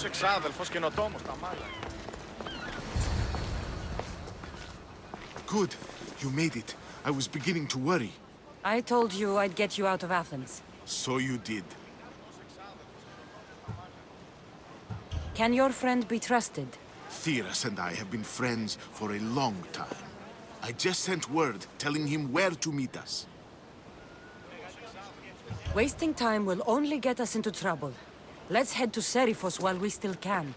εξάδελφος καινοτόμος τα μάλα. Good. You made it. I was beginning to worry. I told you I'd get you out of Athens. So you did. Can your friend be trusted? Theras and I have been friends for a long time. I just sent word telling him where to meet us. Wasting time will only get us into trouble. Let's head to Seriphos while we still can.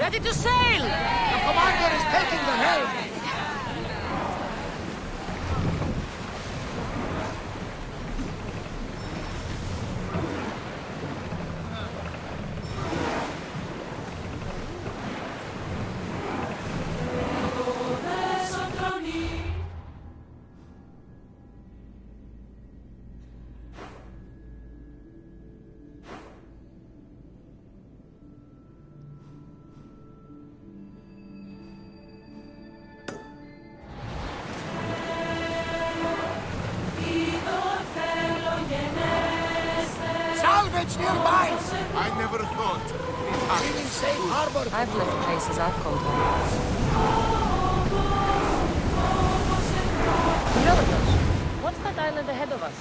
Ready to sail! The commander is taking the helm! Nearby! I never thought. Feeling safe harbor. I've left places I've called home. Herodotus, what's that island ahead of us?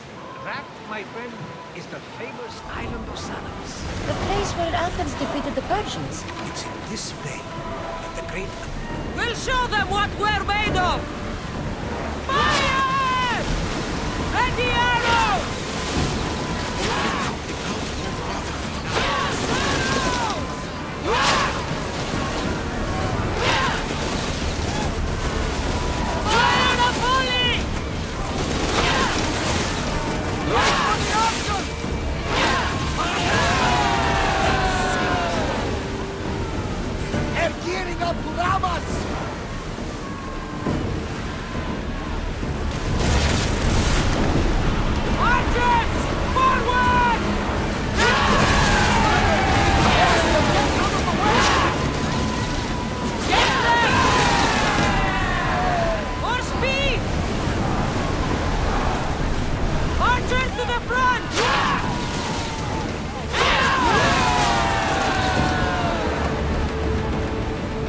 That, my friend, is the famous island of Salamis. The place where Athens defeated the Persians. It's in this bay that the great... We'll show them what we're made of! Fire! Ready arrows! Gearing up to ram us! Archers! Forward! Get them! More speed! Archers to the front!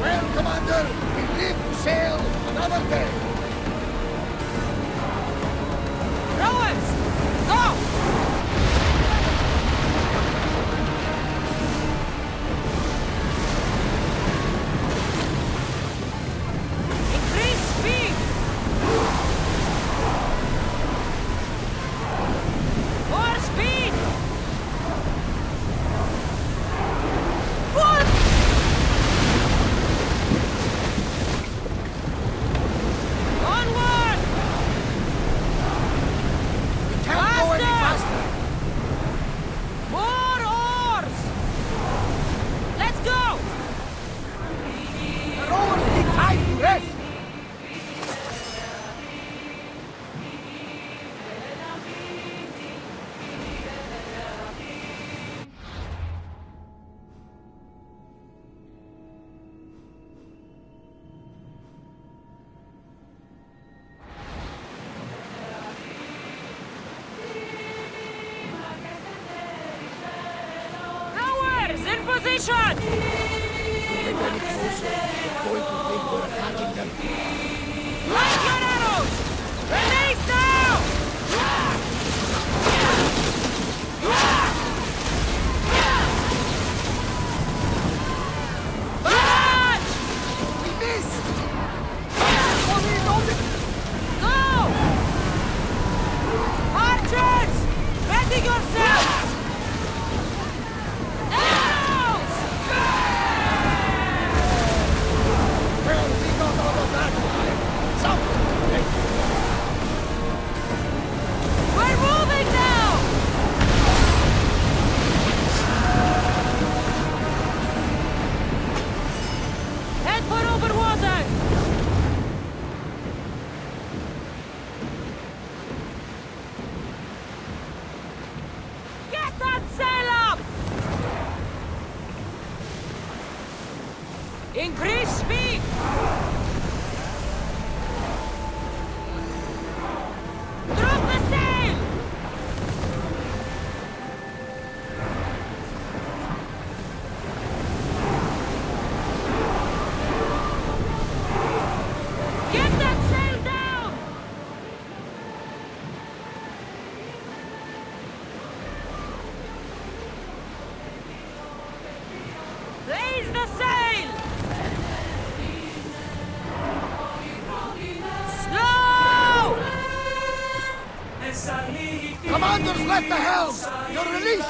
Well, Commander, we live to sail another day. Rowers! Go! Increase speed! More speed! Pull! Onward! We can't go any faster. More oars! Let's go! The rowers need time to rest. Rowers, in position! Get any closer, they're going to think we're attacking them. Light your arrows! Release now! March! We missed! Oh, reloaded! Go! Archers! Ready yourselves! Arrows! Well, we got all of that. Increase speed! Drop the sail! Get that sail down! Raise the sail! Slow! Commanders left the helm! You're released!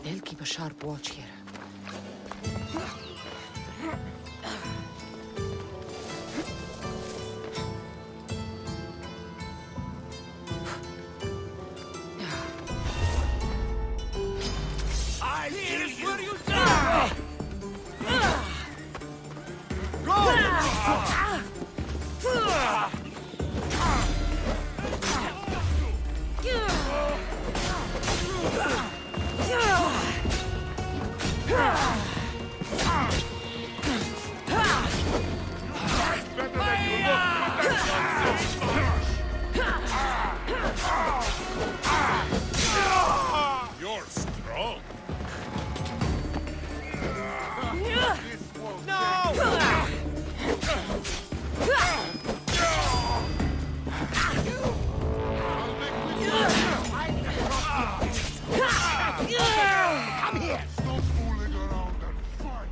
They'll keep a sharp watch here. Here's where you die! You're strong. Come here! Stop fooling around and fight.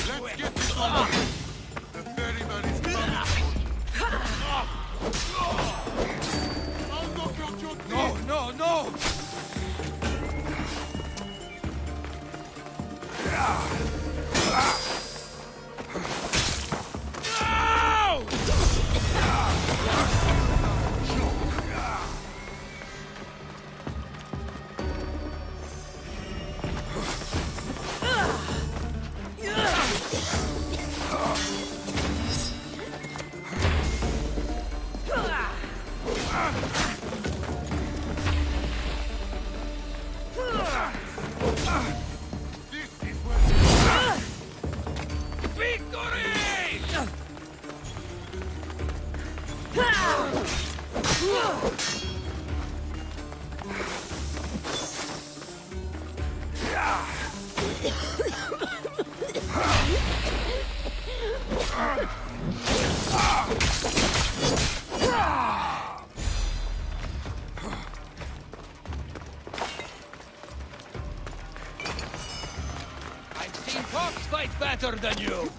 Let's get this over with. The ferryman is coming. No, no, no! This is where Victory! I've seen Fox fight better than you.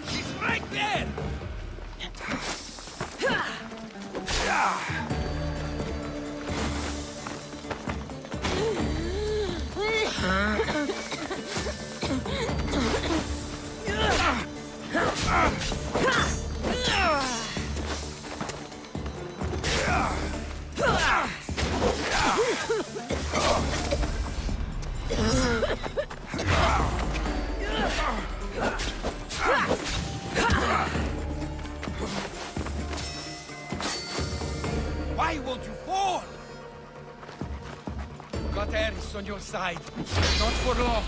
He's right there! Why won't you fall? God is on your side. Not for long.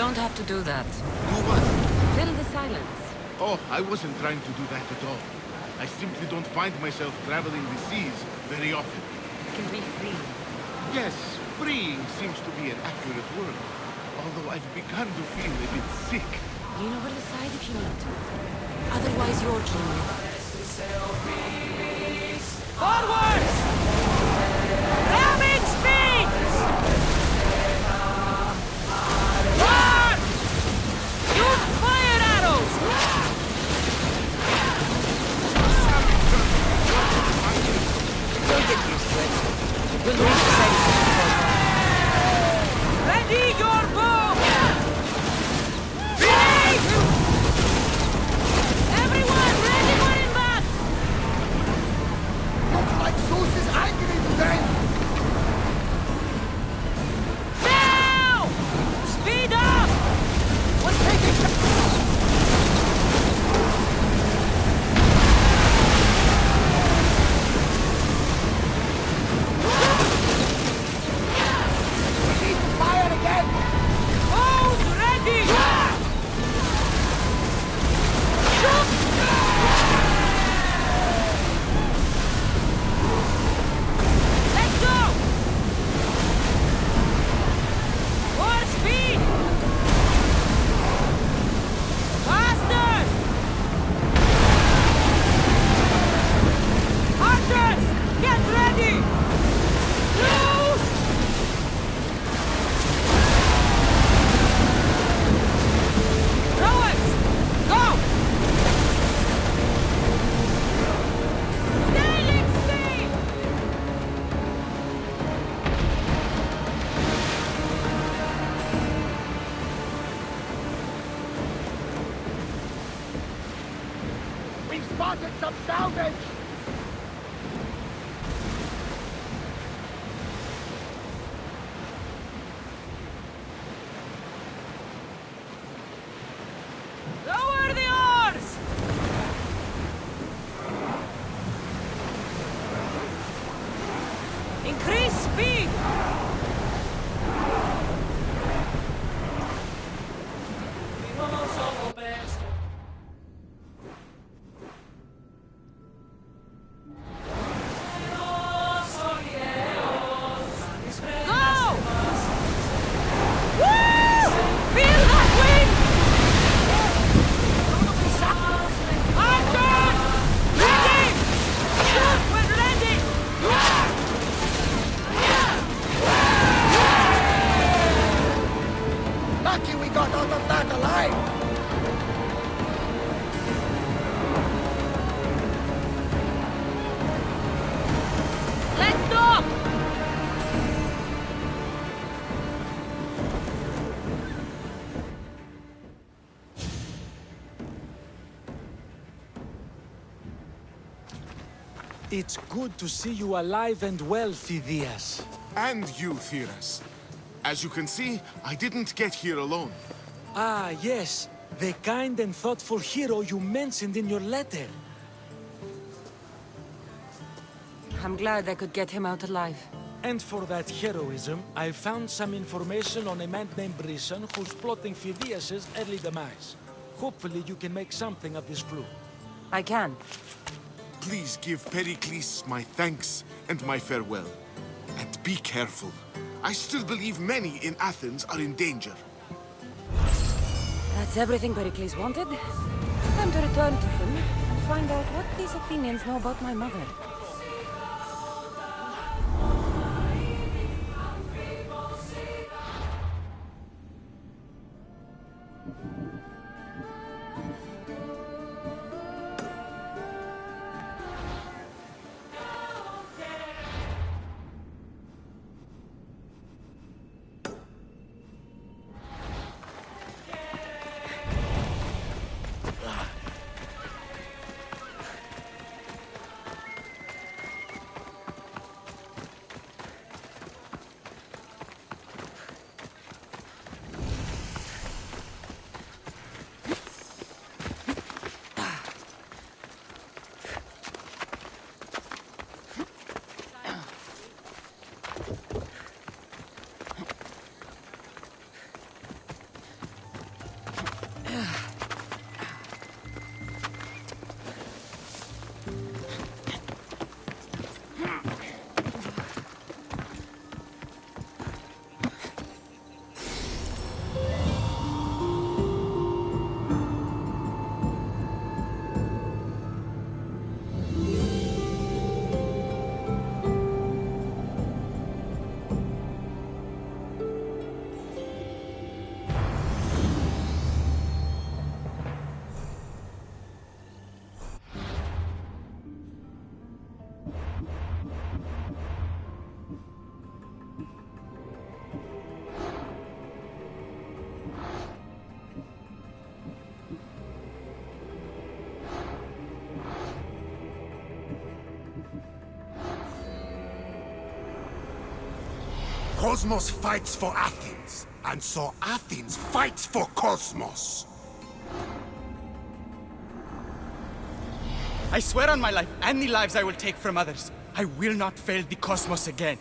don't have to do that. Do what? Fill the silence. Oh, I wasn't trying to do that at all. I simply don't find myself traveling the seas very often. It can be free. Yes, freeing seems to be an accurate word. Although I've begun to feel a bit sick. Lean over the side if you need to. Otherwise, you're clean. Forward! Ramming speed! Run! Use fire arrows! You'll get used to it. We'll reach the side before long. Ready your bow! Ready! Everyone, ready for impact! Looks like Zeus is angry today! Now! Speed up! We're taking We need to fire again! Bows ready! Let's go! More speed! Faster! Hunters, get ready! Loose! Rowers, go! Sailing speed! We've spotted some salvage! Lower the oars! Increase speed! Go! Woo! Feel that wind! Archers! Ready! Shoot when ready! Lucky we got out of that alive! Let's dock! It's good to see you alive and well, Phidias. And you, Theras. As you can see, I didn't get here alone. Ah, yes. The kind and thoughtful hero you mentioned in your letter. I'm glad I could get him out alive. And for that heroism, I found some information on a man named Brisson who's plotting Phidias' early demise. Hopefully you can make something of this clue. I can. Please give Pericles my thanks and my farewell. And be careful. I still believe many in Athens are in danger. That's everything Pericles wanted. Time to return to him and find out what these Athenians know about my mother. Cosmos fights for Athens, and so Athens fights for Cosmos. I swear on my life and the lives I will take from others, I will not fail the Cosmos again.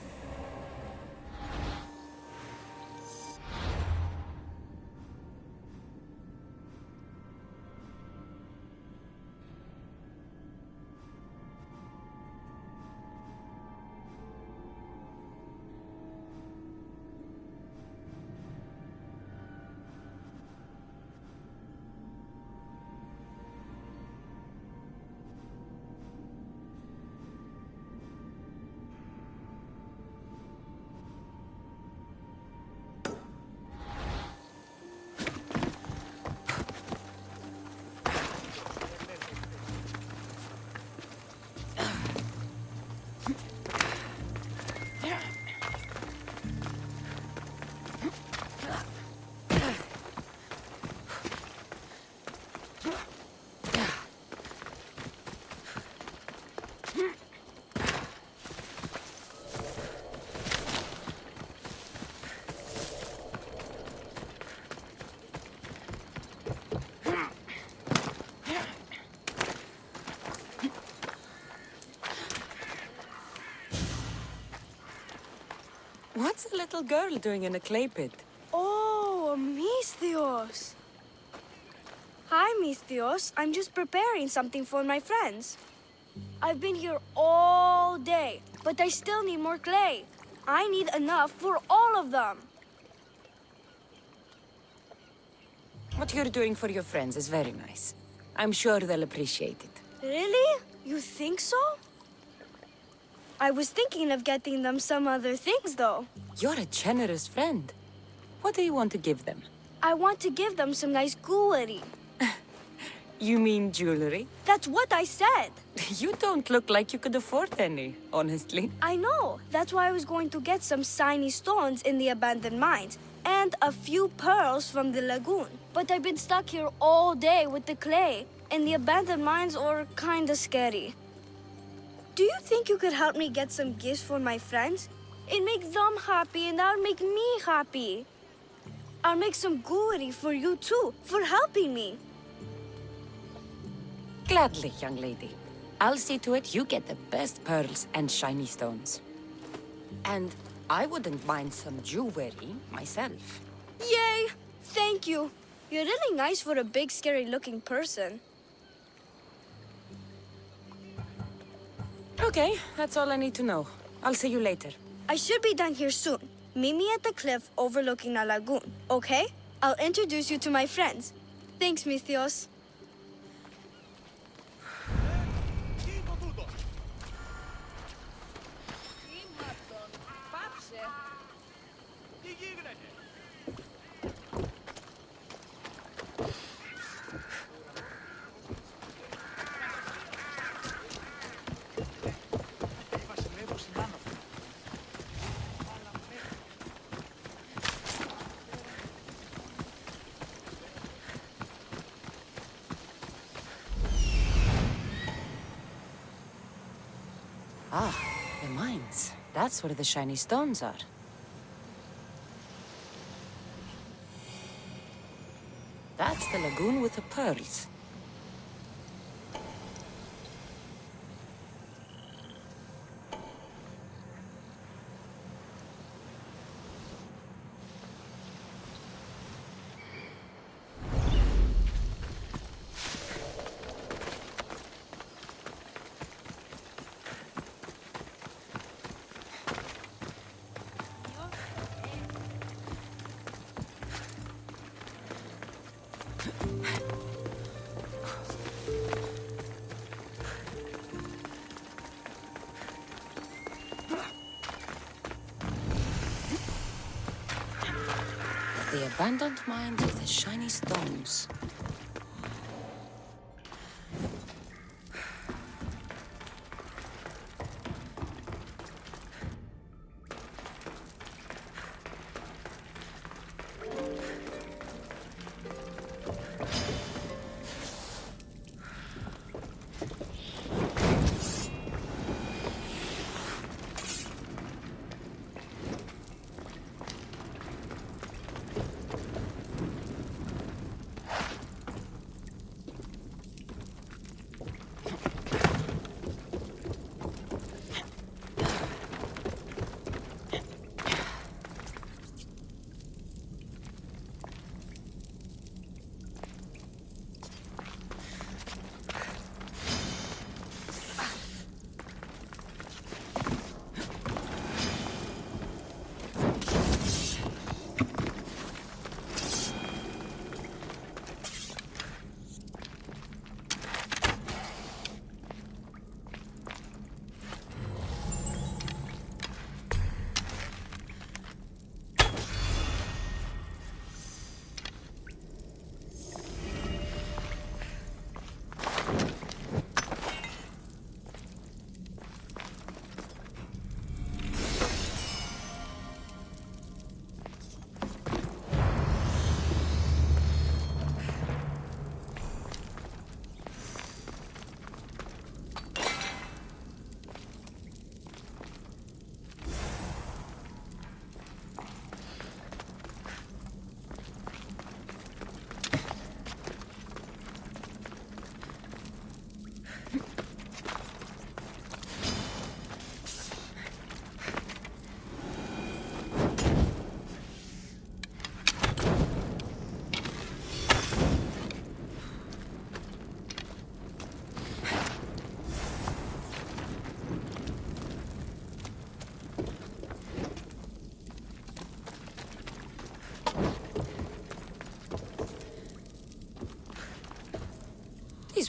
What's a little girl doing in a clay pit? Oh, Misthios. Hi, Misthios. I'm just preparing something for my friends. I've been here all day, but I still need more clay. I need enough for all of them. What you're doing for your friends is very nice. I'm sure they'll appreciate it. Really? You think so? I was thinking of getting them some other things, though. You're a generous friend. What do you want to give them? I want to give them some nice jewelry. You mean jewelry? That's what I said. You don't look like you could afford any, honestly. I know. That's why I was going to get some shiny stones in the abandoned mines and a few pearls from the lagoon. But I've been stuck here all day with the clay, and the abandoned mines are kinda scary. Do you think you could help me get some gifts for my friends? It makes them happy and that'll make me happy. I'll make some jewelry for you too, for helping me. Gladly, young lady. I'll see to it you get the best pearls and shiny stones. And I wouldn't mind some jewelry myself. Yay! Thank you. You're really nice for a big, scary-looking person. Okay, that's all I need to know. I'll see you later. I should be done here soon. Meet me at the cliff overlooking the lagoon, okay? I'll introduce you to my friends. Thanks, Misthios. Ah, the mines. That's where the shiny stones are. That's the lagoon with the pearls. The abandoned mines with the shiny stones.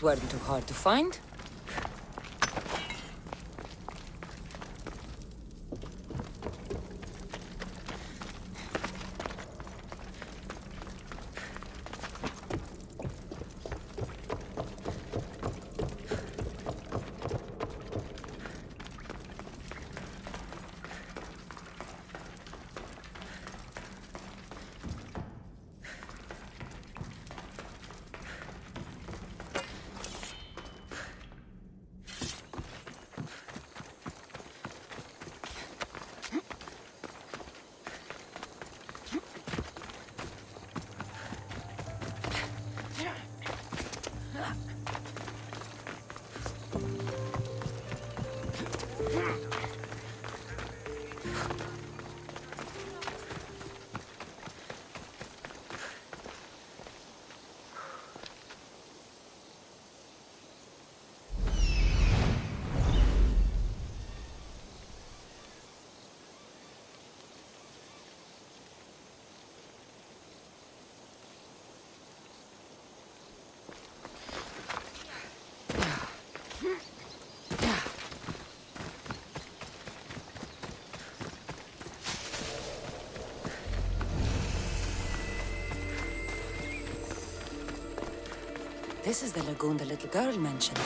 These weren't too hard to find. This is the lagoon the little girl mentioned.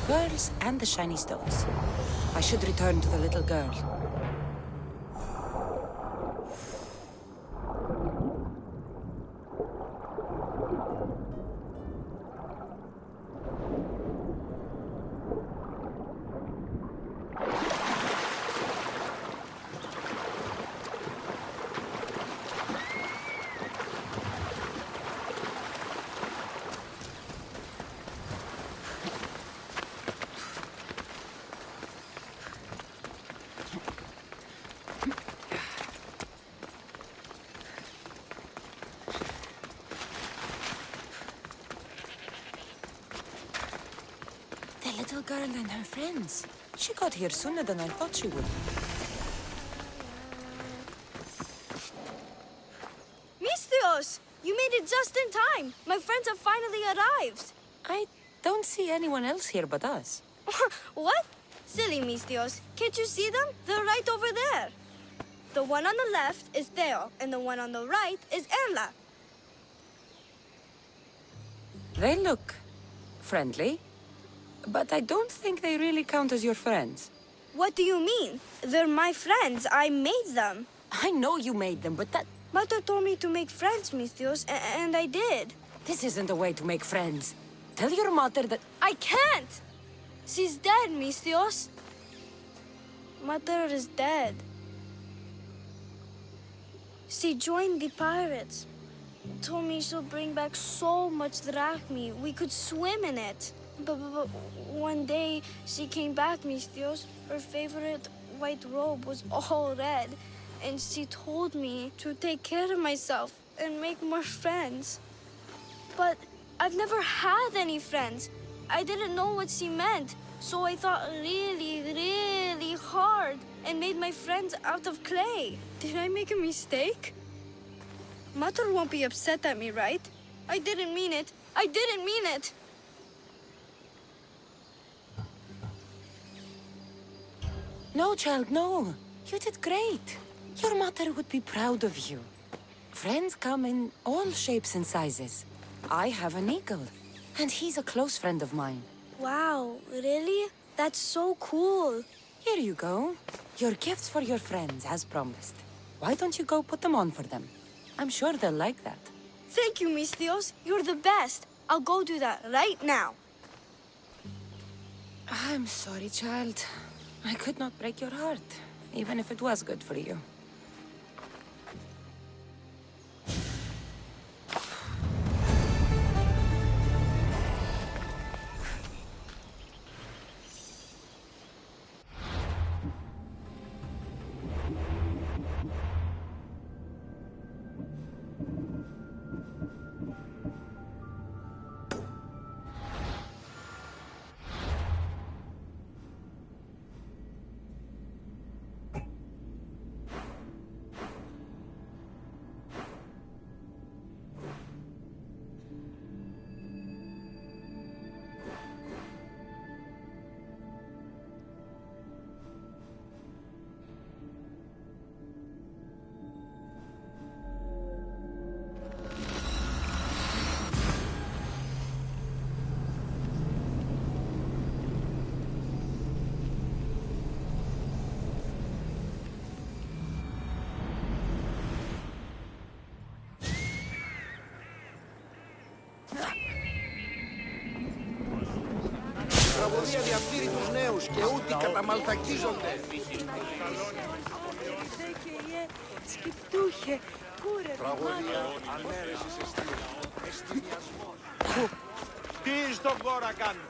Girls and the shiny stones. I should return to the little girl. The little girl and her friends. She got here sooner than I thought she would. Mistios! You made it just in time! My friends have finally arrived! I don't see anyone else here but us. What? Silly Mistios. Can't you see them? They're right over there. The one on the left is Theo, and the one on the right is Erla. They look friendly, but I don't think they really count as your friends. What do you mean? They're my friends. I made them. I know you made them, but that... Mother told me to make friends, Mistios, and I did. This isn't the way to make friends. Tell your mother that... I can't! She's dead, Mistios. Mother is dead. She joined the pirates. Told me she'll bring back so much drachmi. We could swim in it. But one day she came back, Mistios. Her favorite white robe was all red. And she told me to take care of myself and make more friends. But I've never had any friends. I didn't know what she meant. So I thought really, really hard and made my friends out of clay. Did I make a mistake? Mother won't be upset at me, right? I didn't mean it. I didn't mean it. No, child, no. You did great. Your mother would be proud of you. Friends come in all shapes and sizes. I have an eagle, and he's a close friend of mine. Wow, really? That's so cool. Here you go. Your gifts for your friends, as promised. Why don't you go put them on for them? I'm sure they'll like that. Thank you, Mis Theos. You're the best. I'll go do that right now. I'm sorry, child. I could not break your heart, even if it was good for you. Τραγωδία διαφθείρει τους νέους και ούτοι καταμαλθακίζονται. Τραγωδία ανέρεσης εστιασμός. Τι στον κόρα κάνουν.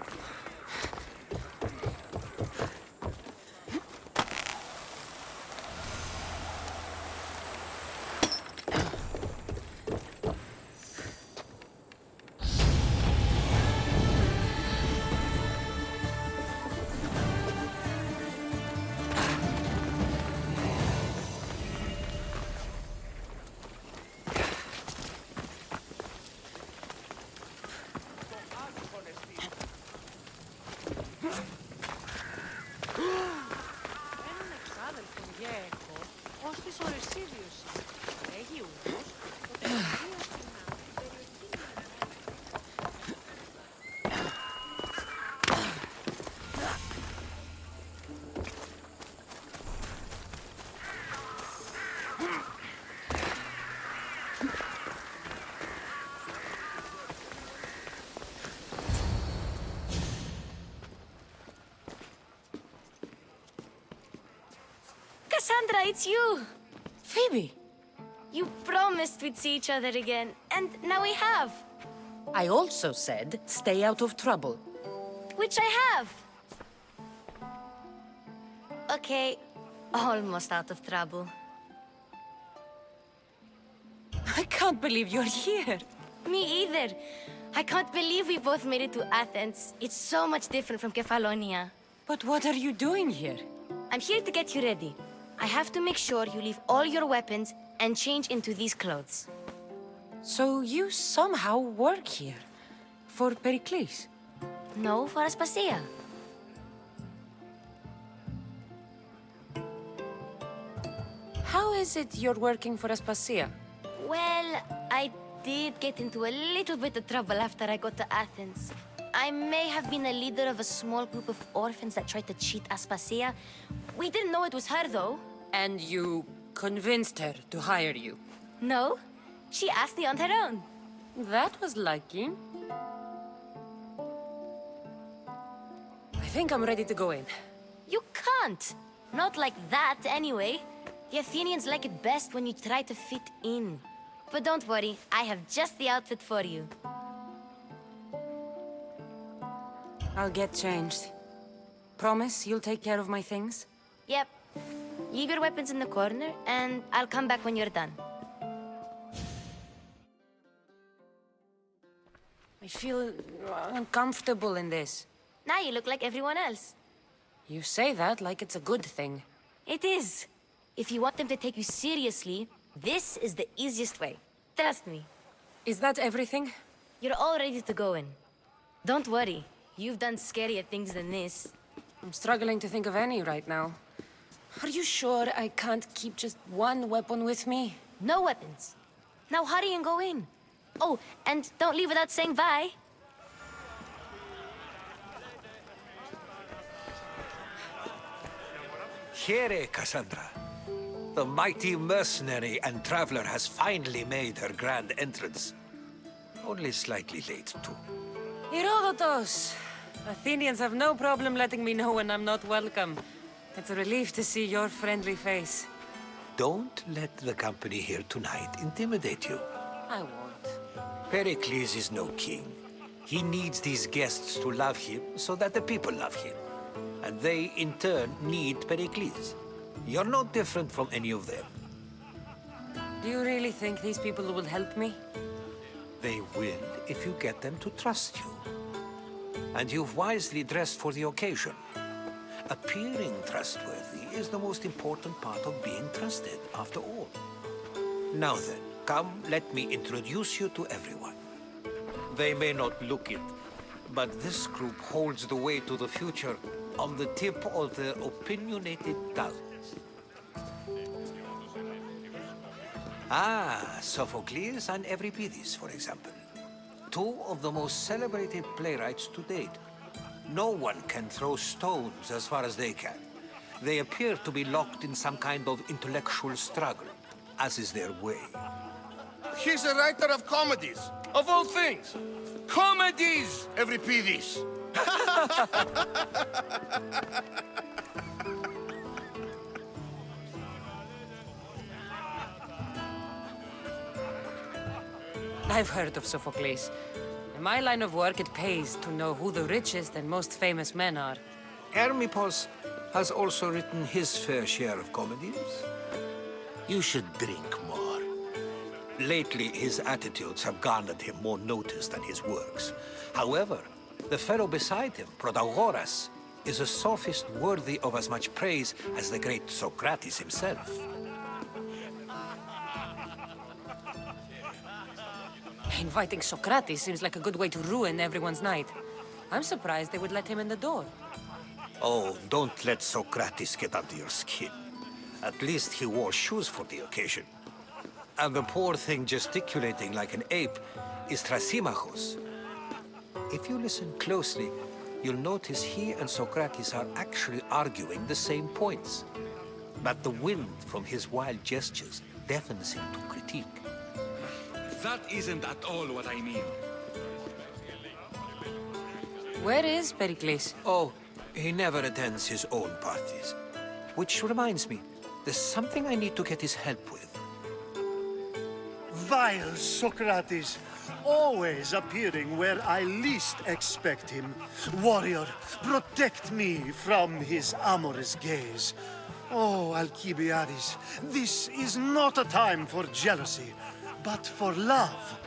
Cassandra, it's you! Phoebe! You promised we'd see each other again, and now we have. I also said, stay out of trouble. Which I have. Okay, almost out of trouble. I can't believe you're here. Me either. I can't believe we both made it to Athens. It's so much different from Kefalonia. But what are you doing here? I'm here to get you ready. I have to make sure you leave all your weapons and change into these clothes. So you somehow work here? For Pericles? No, for Aspasia. How is it you're working for Aspasia? Well, I did get into a little bit of trouble after I got to Athens. I may have been a leader of a small group of orphans that tried to cheat Aspasia. We didn't know it was her, though. And you convinced her to hire you? No, she asked me on her own. That was lucky. I think I'm ready to go in. You can't. Not like that, anyway. The Athenians like it best when you try to fit in. But don't worry, I have just the outfit for you. I'll get changed. Promise you'll take care of my things? Yep. Leave your weapons in the corner, and I'll come back when you're done. I feel uncomfortable in this. Now you look like everyone else. You say that like it's a good thing. It is. If you want them to take you seriously, this is the easiest way. Trust me. Is that everything? You're all ready to go in. Don't worry. You've done scarier things than this. I'm struggling to think of any right now. Are you sure I can't keep just one weapon with me? No weapons. Now hurry and go in. Oh, and don't leave without saying bye. Here, Cassandra. The mighty mercenary and traveler has finally made her grand entrance. Only slightly late, too. Herodotus! Athenians have no problem letting me know when I'm not welcome. It's a relief to see your friendly face. Don't let the company here tonight intimidate you. I won't. Pericles is no king. He needs these guests to love him so that the people love him. And they, in turn, need Pericles. You're no different from any of them. Do you really think these people will help me? They will if you get them to trust you. And you've wisely dressed for the occasion. Appearing trustworthy is the most important part of being trusted, after all. Now then, come, let me introduce you to everyone. They may not look it, but this group holds the way to the future on the tip of their opinionated tongues. Ah, Sophocles and Euripides, for example. Two of the most celebrated playwrights to date. No one can throw stones as far as they can. They appear to be locked in some kind of intellectual struggle, as is their way. He's a writer of comedies, of all things. Comedies, Euripides. I've heard of Sophocles. In my line of work, it pays to know who the richest and most famous men are. Hermippos has also written his fair share of comedies. You should drink more. Lately, his attitudes have garnered him more notice than his works. However, the fellow beside him, Protagoras, is a sophist worthy of as much praise as the great Socrates himself. Inviting Socrates seems like a good way to ruin everyone's night. I'm surprised they would let him in the door. Oh, don't let Socrates get under your skin. At least he wore shoes for the occasion. And the poor thing gesticulating like an ape is Thrasymachos. If you listen closely, you'll notice he and Socrates are actually arguing the same points. But the wind from his wild gestures deafens him to critique. That isn't at all what I mean. Where is Pericles? Oh, he never attends his own parties. Which reminds me, there's something I need to get his help with. Vile Socrates, always appearing where I least expect him. Warrior, protect me from his amorous gaze. Oh, Alcibiades, this is not a time for jealousy, but for love.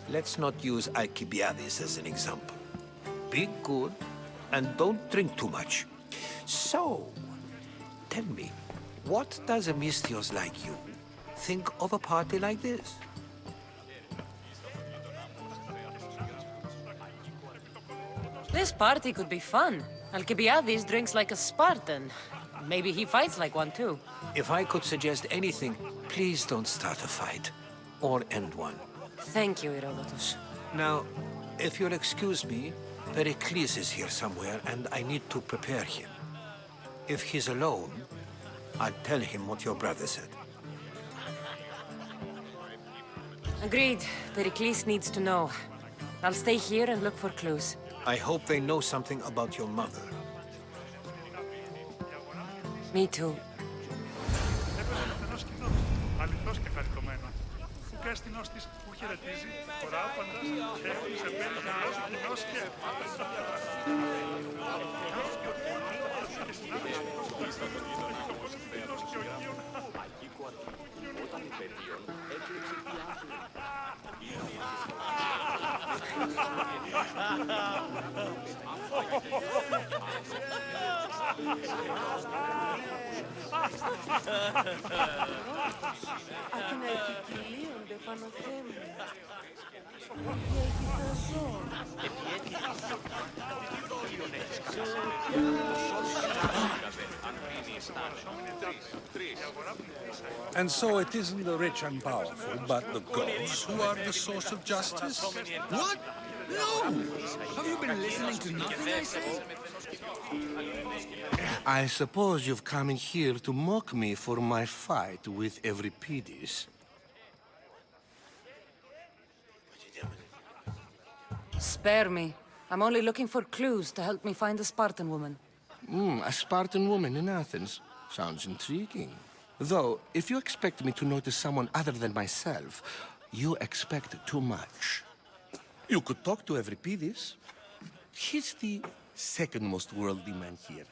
Let's not use Alcibiades as an example. Be good and don't drink too much. So, tell me, what does a Misthios like you think of a party like this? This party could be fun. Alcibiades drinks like a Spartan. Maybe he fights like one too. If I could suggest anything, please don't start a fight or end one. Thank you, Herodotus. Now, if you'll excuse me, Pericles is here somewhere and I need to prepare him. If he's alone, I'll tell him what your brother said. Agreed. Pericles needs to know. I'll stay here and look for clues. I hope they know something about your mother. Me too. υπεύθυνος της που χαιρετίζει, χωράφαντας και σε περιγνώσεις κοινός και... Αντί να επικοιλίονται πάνω θέμη. Για επιθαζό. And so it isn't the rich and powerful, but the gods who are the source of justice? What? No! Have you been listening to nothing I say? I suppose you've come in here to mock me for my fight with Euripides. Spare me. I'm only looking for clues to help me find a Spartan woman. A Spartan woman in Athens. Sounds intriguing. Though, if you expect me to notice someone other than myself, you expect too much. You could talk to Euripides. He's the second most worldly man here.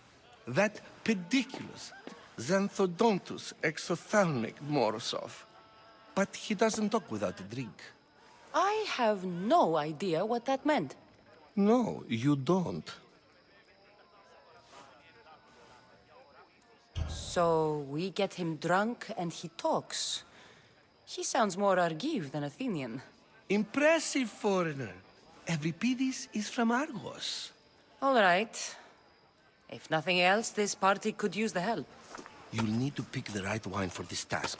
That pediculous, xanthodontus exophthalmic Morosov. But he doesn't talk without a drink. I have no idea what that meant. No, you don't. So we get him drunk and he talks. He sounds more Argive than Athenian. Impressive, foreigner. Euripides is from Argos. All right. If nothing else, this party could use the help. You'll need to pick the right wine for this task.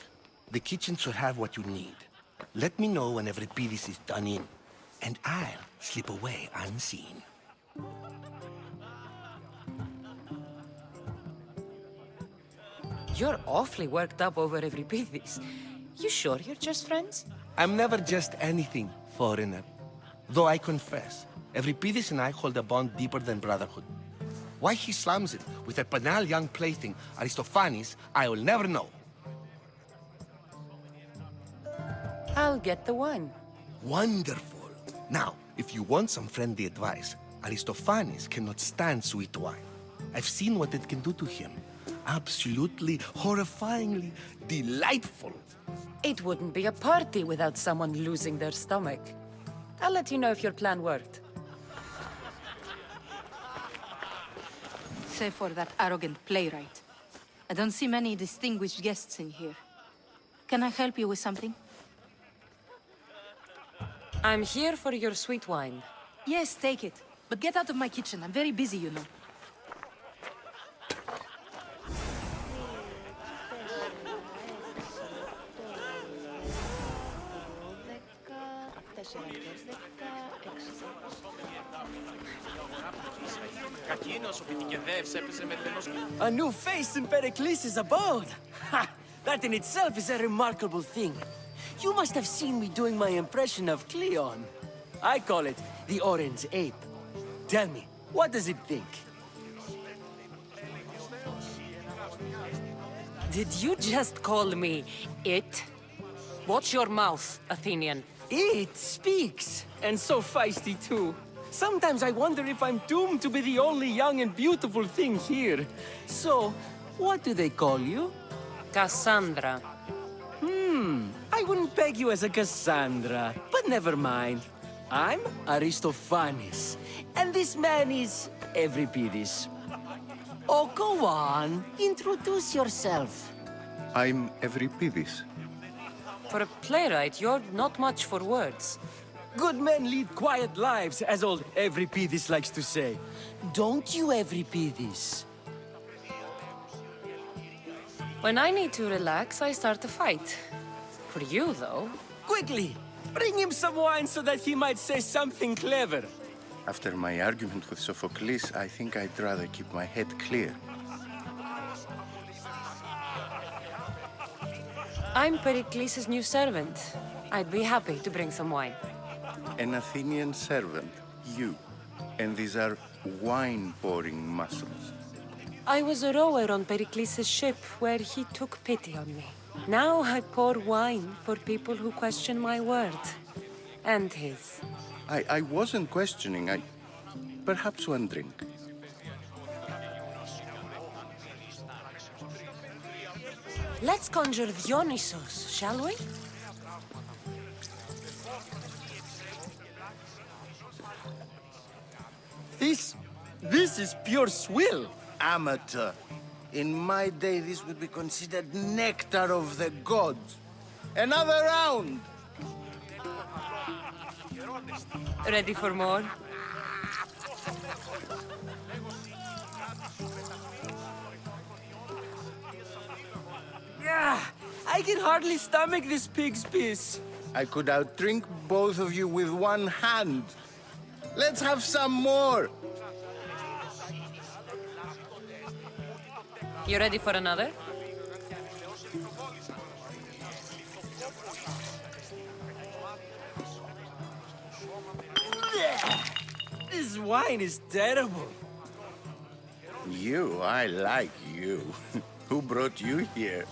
The kitchen should have what you need. Let me know when Euripides is done in, and I'll slip away unseen. You're awfully worked up over Euripides. You sure you're just friends? I'm never just anything, foreigner. Though I confess, Euripides and I hold a bond deeper than brotherhood. Why he slams it with a banal young plaything, Aristophanes, I will never know. I'll get the wine. Wonderful. Now, if you want some friendly advice, Aristophanes cannot stand sweet wine. I've seen what it can do to him. Absolutely, horrifyingly delightful. It wouldn't be a party without someone losing their stomach. I'll let you know if your plan worked. Save for that arrogant playwright. I don't see many distinguished guests in here. Can I help you with something? I'm here for your sweet wine. Yes, take it. But get out of my kitchen. I'm very busy, you know. A new face in Pericles' abode! Ha! That in itself is a remarkable thing. You must have seen me doing my impression of Cleon. I call it the Orange Ape. Tell me, what does it think? Did you just call me it? Watch your mouth, Athenian. It speaks, and so feisty too. Sometimes I wonder if I'm doomed to be the only young and beautiful thing here. So, what do they call you? Cassandra. I wouldn't peg you as a Cassandra, but never mind. I'm Aristophanes, and this man is Euripides. Oh, go on. Introduce yourself. I'm Euripides. For a playwright, you're not much for words. Good men lead quiet lives, as old Euripides likes to say. Don't you, Euripides? When I need to relax, I start a fight. For you, though... Quickly! Bring him some wine so that he might say something clever. After my argument with Sophocles, I think I'd rather keep my head clear. I'm Pericles' new servant. I'd be happy to bring some wine. An Athenian servant, you. And these are wine-pouring muscles. I was a rower on Pericles' ship where he took pity on me. Now I pour wine for people who question my word. And his. I wasn't questioning. Perhaps one drink. Let's conjure Dionysos, shall we? This is pure swill. Amateur. In my day, this would be considered nectar of the gods. Another round! Ready for more? Yeah, I can hardly stomach this pig's piss. I could outdrink both of you with one hand. Let's have some more! You ready for another? This wine is terrible. I like you. Who brought you here?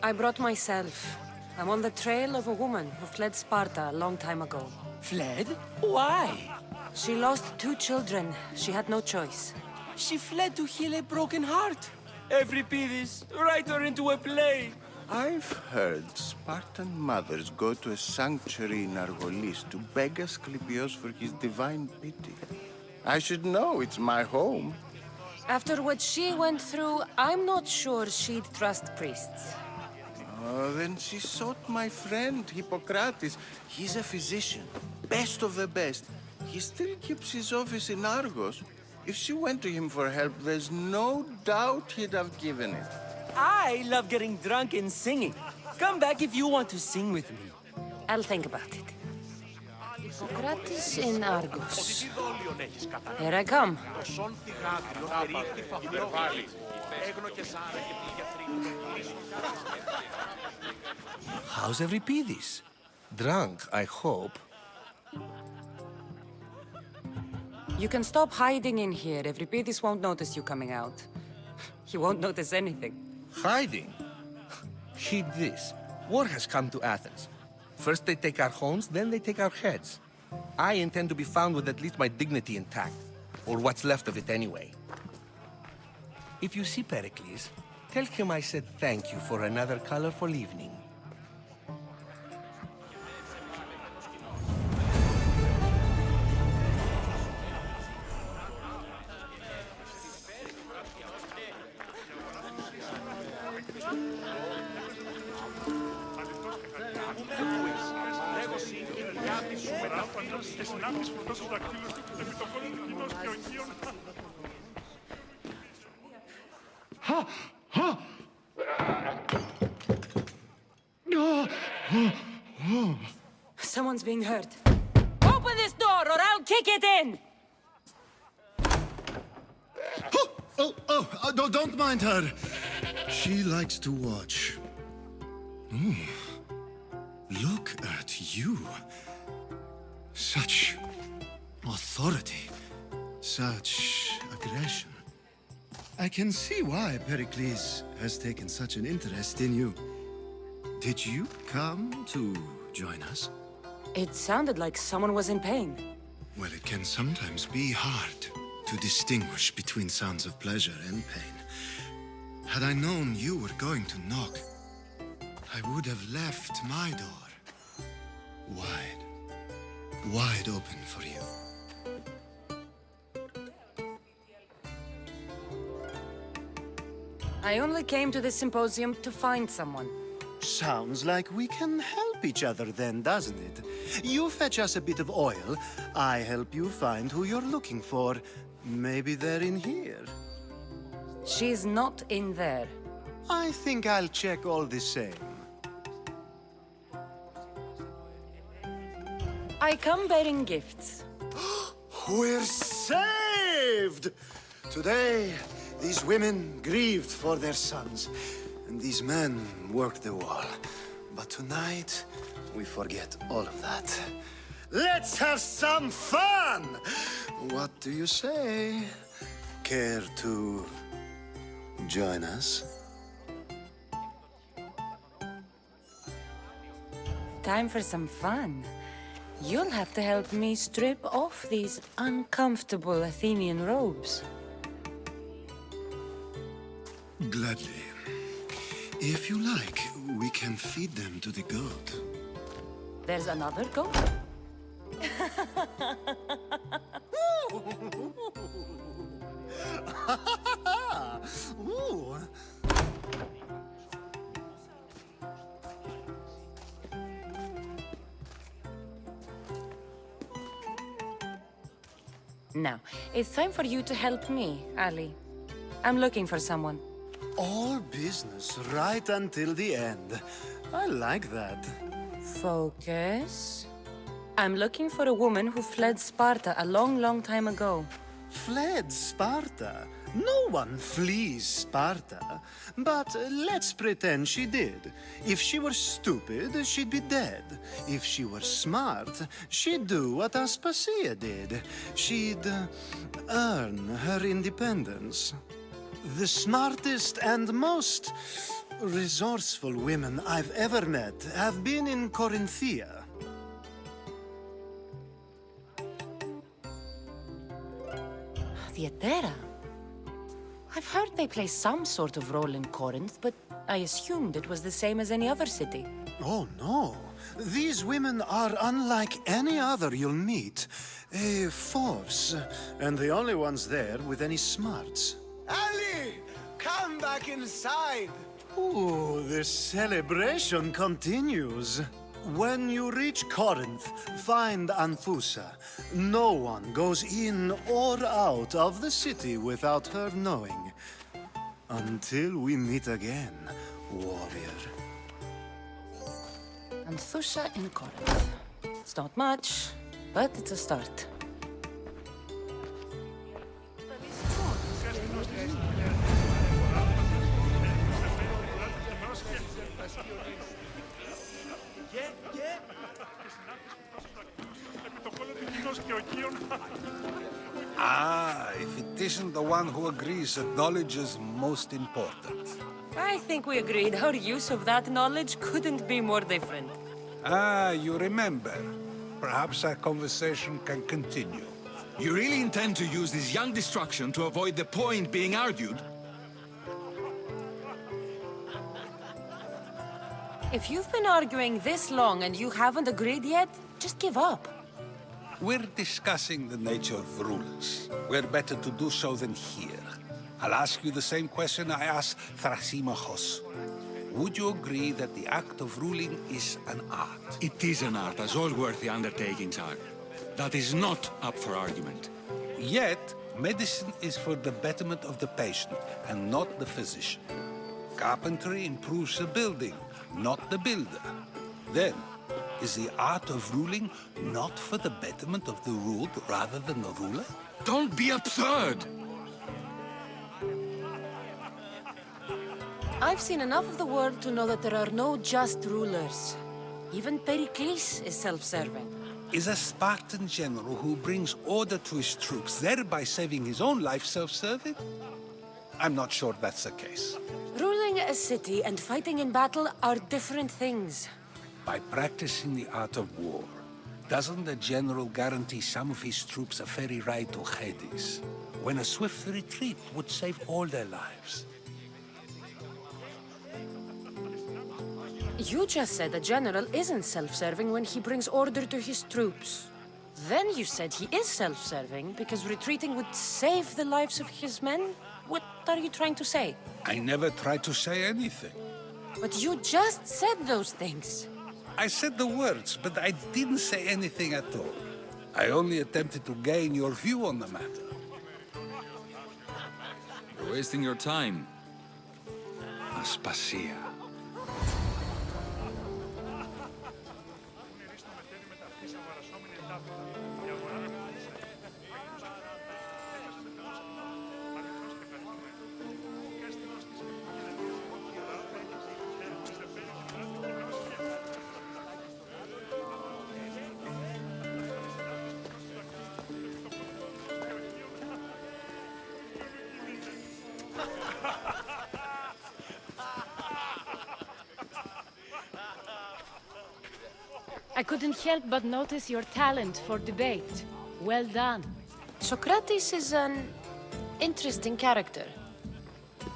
I brought myself. I'm on the trail of a woman who fled Sparta a long time ago. Fled? Why? She lost 2 children. She had no choice. She fled to heal a broken heart. Euripides, write her into a play. I've heard Spartan mothers go to a sanctuary in Argolis to beg Asclepios for his divine pity. I should know, it's my home. After what she went through, I'm not sure she'd trust priests. Oh, then she sought my friend, Hippocrates. He's a physician, best of the best. He still keeps his office in Argos. If she went to him for help, there's no doubt he'd have given it. I love getting drunk and singing. Come back if you want to sing with me. I'll think about it. Hippocrates in Argos. Here I come. How's Euripides? Drunk, I hope. You can stop hiding in here. Euripides won't notice you coming out. He won't notice anything. Hiding? Heed this. War has come to Athens. First they take our homes, then they take our heads. I intend to be found with at least my dignity intact. Or what's left of it anyway. If you see Pericles, tell him I said thank you for another colorful evening. Someone's being hurt. Open this door or I'll kick it in! Don't mind her. She likes to watch. Look at you. Such authority. Such aggression. I can see why Pericles has taken such an interest in you. Did you come to join us? It sounded like someone was in pain. Well, it can sometimes be hard to distinguish between sounds of pleasure and pain. Had I known you were going to knock, I would have left my door wide open for you. I only came to this symposium to find someone. Sounds like we can help each other then, doesn't it? You fetch us a bit of oil, I help you find who you're looking for. Maybe they're in here. She's not in there. I think I'll check all the same. I come bearing gifts. We're saved! Today, these women grieved for their sons, and these men worked the wall. But tonight, we forget all of that. Let's have some fun! What do you say? Care to join us? time for some fun. You'll have to help me strip off these uncomfortable Athenian robes. Gladly. If you like, we can feed them to the goat. There's another goat? Ooh. Now, it's time for you to help me, Ali. I'm looking for someone. All business right until the end. I like that. Focus. I'm looking for a woman who fled Sparta a long, long time ago. Fled Sparta? No one flees Sparta. But let's pretend she did. If she were stupid, she'd be dead. If she were smart, she'd do what Aspasia did. She'd earn her independence. The smartest and most resourceful women I've ever met have been in Corinthia. Theatera? I've heard they play some sort of role in Corinth, but I assumed it was the same as any other city. Oh, no. These women are unlike any other you'll meet. A force, and the only ones there with any smarts. Ali! Come back inside! Ooh, the celebration continues. When you reach Corinth, find Anfusa. No one goes in or out of the city without her knowing. Until we meet again, warrior. Anthusha in Corinth. It's not much, but it's a start. Ah, if it isn't the one who agrees that knowledge is most important. I think we agreed our use of that knowledge couldn't be more different. Ah, you remember. Perhaps our conversation can continue. You really intend to use this young destruction to avoid the point being argued? If you've been arguing this long and you haven't agreed yet, just give up. We're discussing the nature of rulers. Where better to do so than here? I'll ask you the same question I asked Thrasymachos. Would you agree that the act of ruling is an art? It is an art, as all worthy undertakings are. That is not up for argument. Yet, medicine is for the betterment of the patient and not the physician. Carpentry improves the building, not the builder. Then, is the art of ruling not for the betterment of the ruled rather than the ruler? Don't be absurd! I've seen enough of the world to know that there are no just rulers. Even Pericles is self-serving. Is a Spartan general who brings order to his troops, thereby saving his own life, self-serving? I'm not sure that's the case. Ruling a city and fighting in battle are different things. By practicing the art of war, doesn't the general guarantee some of his troops a ferry ride to Hades, when a swift retreat would save all their lives? You just said a general isn't self-serving when he brings order to his troops. Then you said he is self-serving because retreating would save the lives of his men? What are you trying to say? I never tried to say anything. But you just said those things. I said the words, but I didn't say anything at all. I only attempted to gain your view on the matter. You're wasting your time. Aspasia. I couldn't help but notice your talent for debate. Well done. Socrates is an interesting character.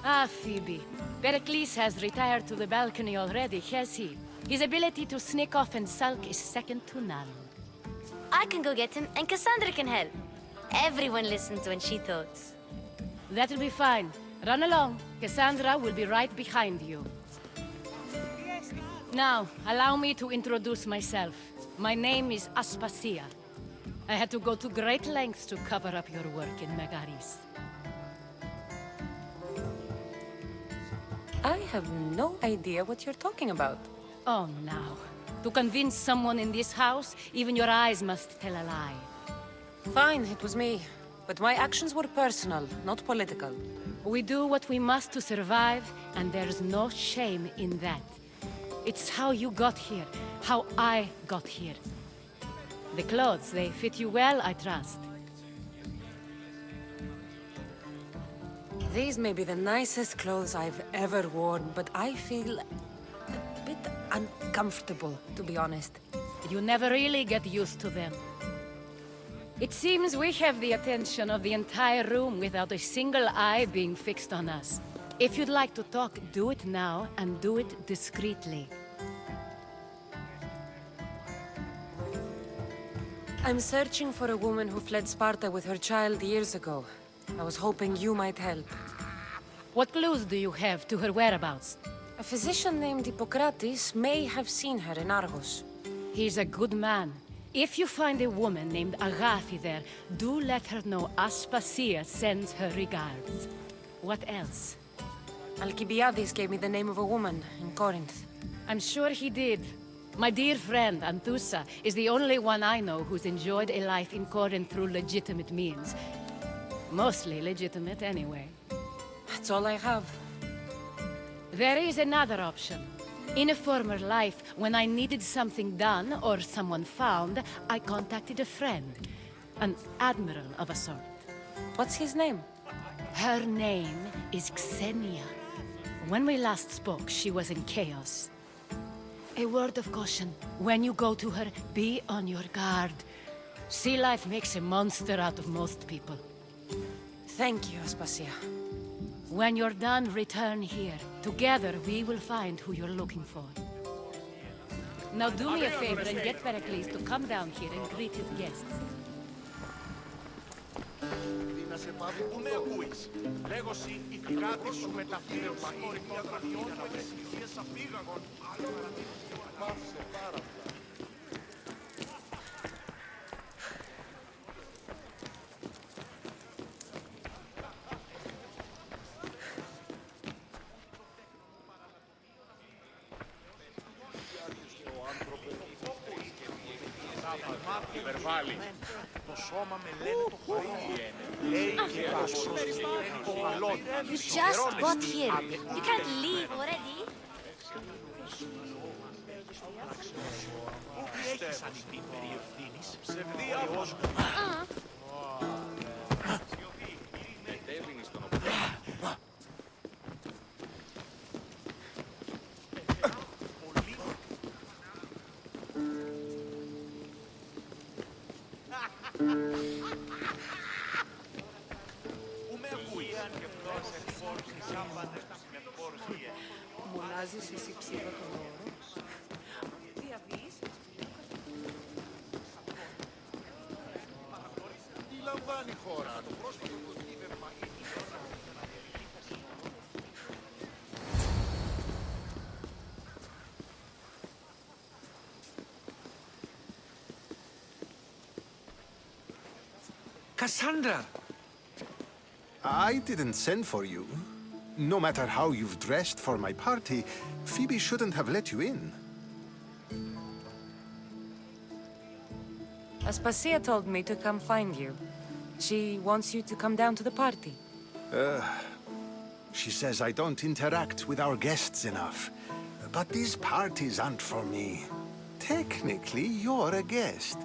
Ah, Phoebe. Pericles has retired to the balcony already, has he? His ability to sneak off and sulk is second to none. I can go get him, and Cassandra can help. Everyone listens when she talks. That'll be fine. Run along. Cassandra will be right behind you. Now, allow me to introduce myself. My name is Aspasia. I had to go to great lengths to cover up your work in Megaris. I have no idea what you're talking about. Oh, now. To convince someone in this house, even your eyes must tell a lie. Fine, it was me. But my actions were personal, not political. We do what we must to survive, and there's no shame in that. It's how you got here, how I got here. The clothes, they fit you well, I trust. These may be the nicest clothes I've ever worn, but I feel a bit uncomfortable, to be honest. You never really get used to them. It seems we have the attention of the entire room without a single eye being fixed on us. If you'd like to talk, do it now, and do it discreetly. I'm searching for a woman who fled Sparta with her child years ago. I was hoping you might help. What clues do you have to her whereabouts? A physician named Hippocrates may have seen her in Argos. He's a good man. If you find a woman named Agathi there, do let her know Aspasia sends her regards. What else? Alcibiades gave me the name of a woman in Corinth. I'm sure he did. My dear friend, Anthusa, is the only one I know who's enjoyed a life in Corinth through legitimate means. Mostly legitimate, anyway. That's all I have. There is another option. In a former life, when I needed something done or someone found, I contacted a friend. An admiral of a sort. What's his name? Her name is Xenia. When we last spoke, she was in chaos. A word of caution. When you go to her, be on your guard. Sea life makes a monster out of most people. Thank you, Aspasia. When you're done, return here. Together, we will find who you're looking for. Now do me a favor and get Pericles to come down here and greet his guests. Πού με ακούεις? Λέγωση η φυγάτη σου μεταφύρμα είναι το αγρανιόν με τις υγείες αφήγαγων. Μάθε πάρα πολλά. Υπερβάλλει. Το σώμα με λένε το χωρί. You just got here. You can't leave already. Έχεις ανοιχτή περιευθύνης. Ψευδία ως... Μονάζεις εσύ ψήφα τον όρο. Διαβείς. Τι λαμβάνει η χώρα. Το πρόσφατο του κύβερμα Cassandra! I didn't send for you. No matter how you've dressed for my party, Phoebe shouldn't have let you in. Aspasia told me to come find you. She wants you to come down to the party. She says I don't interact with our guests enough. But these parties aren't for me. Technically, you're a guest.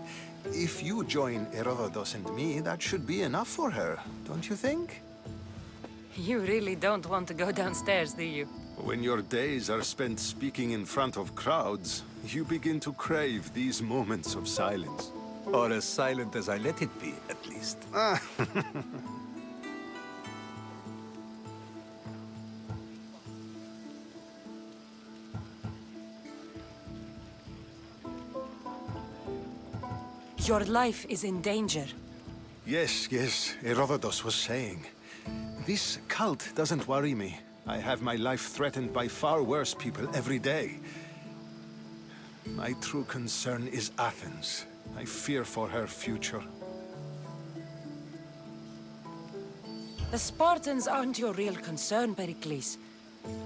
If you join Herodotus and me, that should be enough for her, don't you think? You really don't want to go downstairs, do you? When your days are spent speaking in front of crowds, You begin to crave these moments of silence. Or as silent as I let it be, at least. Your life is in danger. Yes, Herodotus was saying. This cult doesn't worry me. I have my life threatened by far worse people every day. My true concern is Athens. I fear for her future. The Spartans aren't your real concern, Pericles.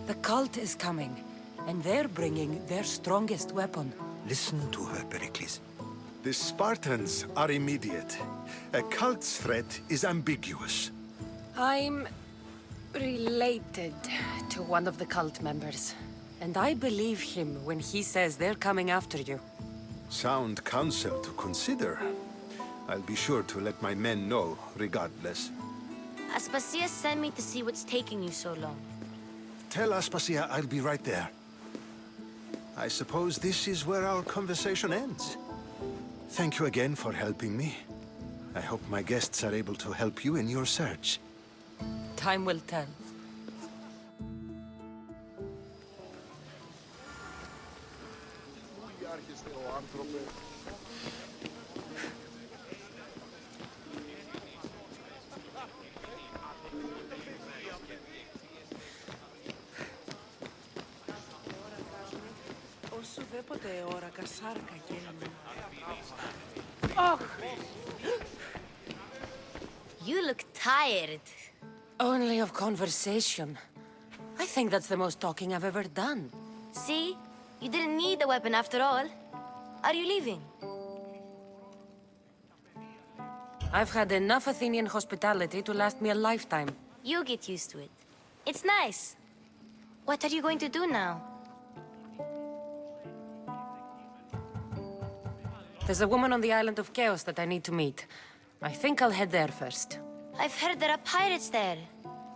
The cult is coming, and they're bringing their strongest weapon. Listen to her, Pericles. The Spartans are immediate. A cult's threat is ambiguous. I'm related to one of the cult members, and I believe him when he says they're coming after you. Sound counsel to consider. I'll be sure to let my men know, regardless. Aspasia sent me to see what's taking you so long. Tell Aspasia I'll be right there. I suppose this is where our conversation ends. Thank you again for helping me. I hope my guests are able to help you in your search. Time will tell. Οσοδήποτε όρακα σάρκα γέννη. You look tired. Only of conversation. I think that's the most talking I've ever done. See? You didn't need the weapon after all. Are you leaving? I've had enough Athenian hospitality to last me a lifetime. You get used to it. It's nice. What are you going to do now? There's a woman on the island of Chaos that I need to meet. I think I'll head there first. I've heard there are pirates there.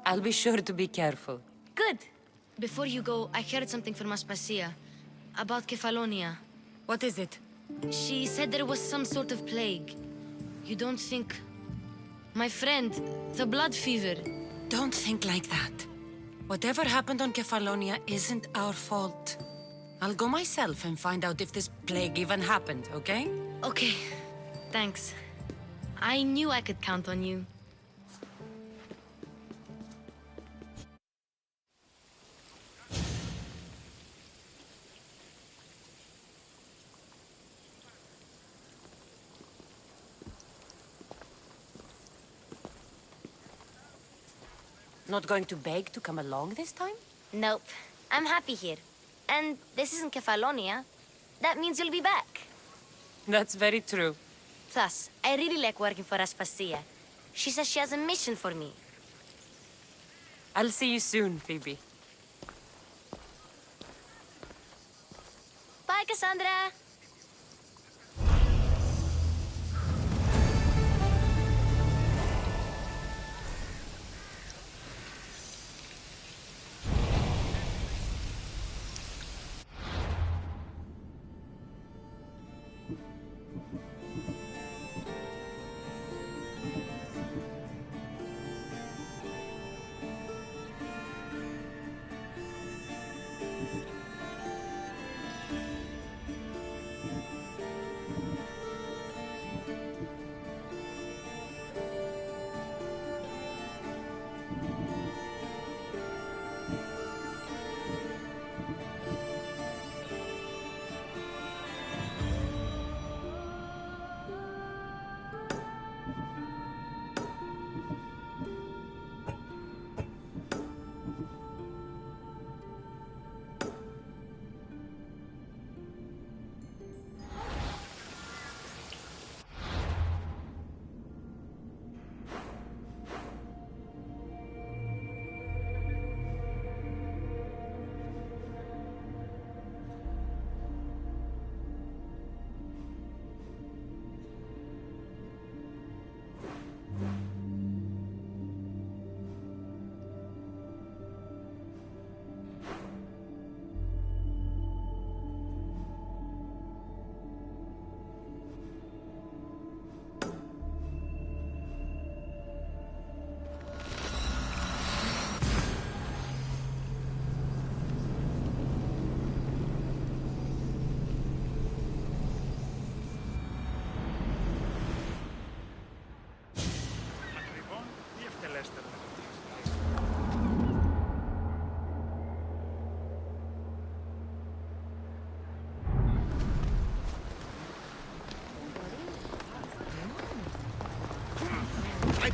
I'll be sure to be careful. Good. Before you go, I heard something from Aspasia about Kefalonia. What is it? She said there was some sort of plague. You don't think... My friend, the blood fever. Don't think like that. Whatever happened on Kefalonia isn't our fault. I'll go myself and find out if this plague even happened, okay? Okay. Thanks. I knew I could count on you. Not going to beg to come along this time? Nope. I'm happy here. And this isn't Kefalonia. That means you'll be back. That's very true. Plus, I really like working for Aspasia. She says she has a mission for me. I'll see you soon, Phoebe. Bye, Cassandra!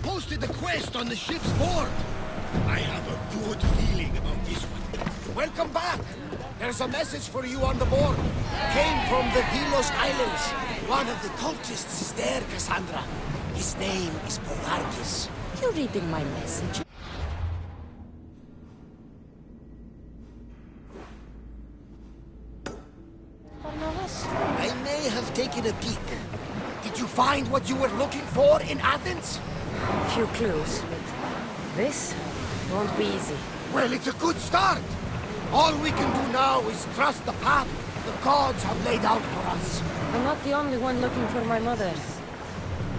posted the quest on the ship's board. I have a good feeling about this one. Welcome back. There's a message for you on the board. Came from the Delos Islands. One of the cultists is there, Cassandra. His name is Bogartis. You reading my message? I may have taken a peek. Did you find what you were looking for in Athens? A few clues, but this won't be easy. Well, it's a good start. All we can do now is trust the path the gods have laid out for us. I'm not the only one looking for my mother.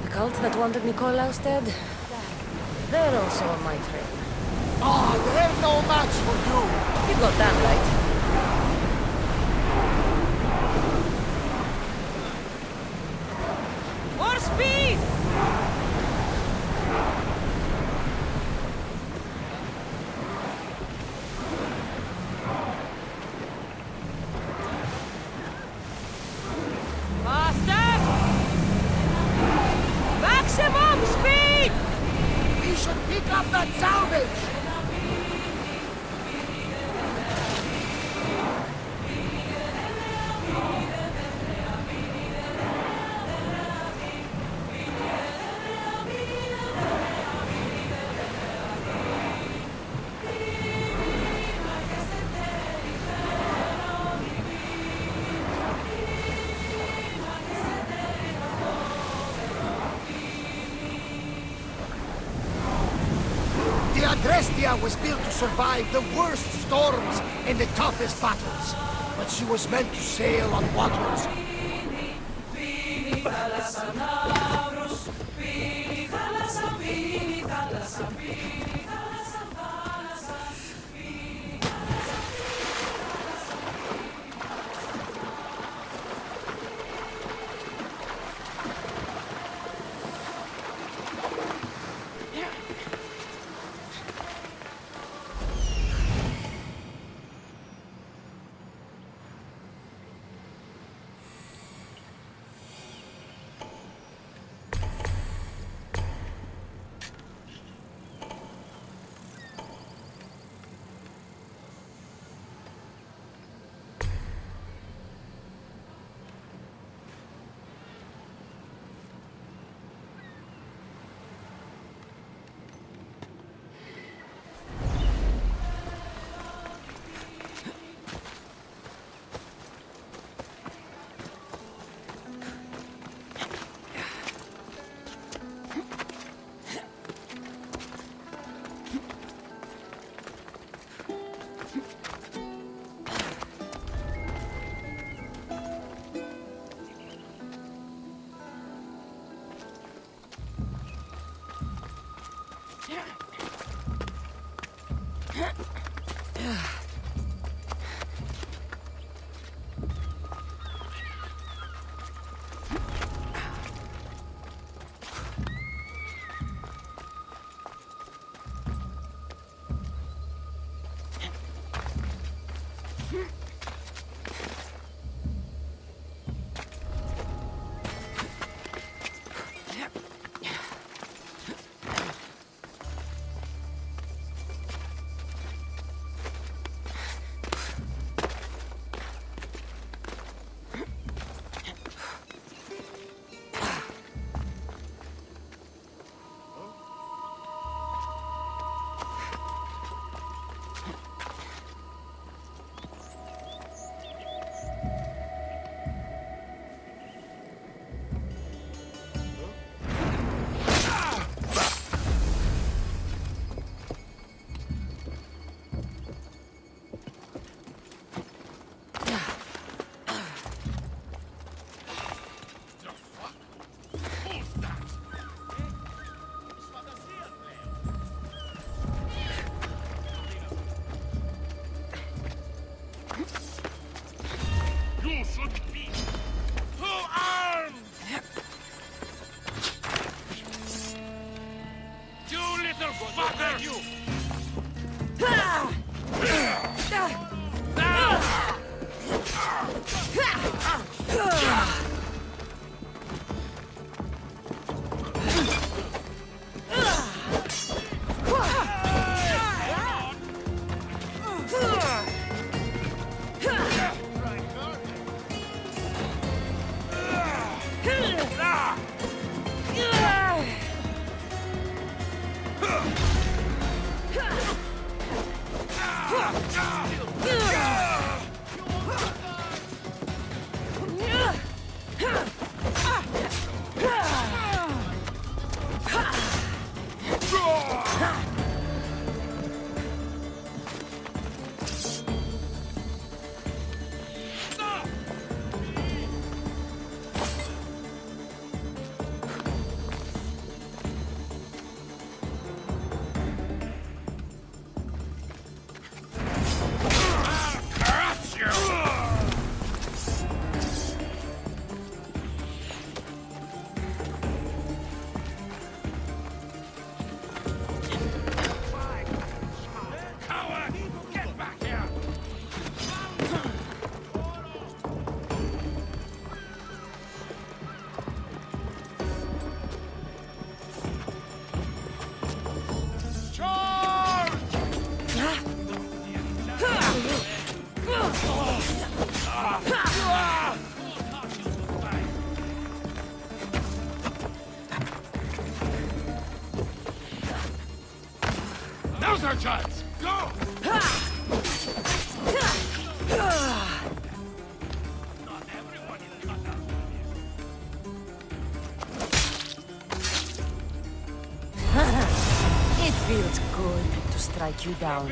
The cult that wanted Nikolaus dead, they're also on my trail. Ah, they're no match for you. You got that right. More speed! Faster! Maximum speed! We should pick up that salvage! Drestia was built to survive the worst storms and the toughest battles, but she was meant to sail on waters. Now's our chance! Go! It feels good to strike you down.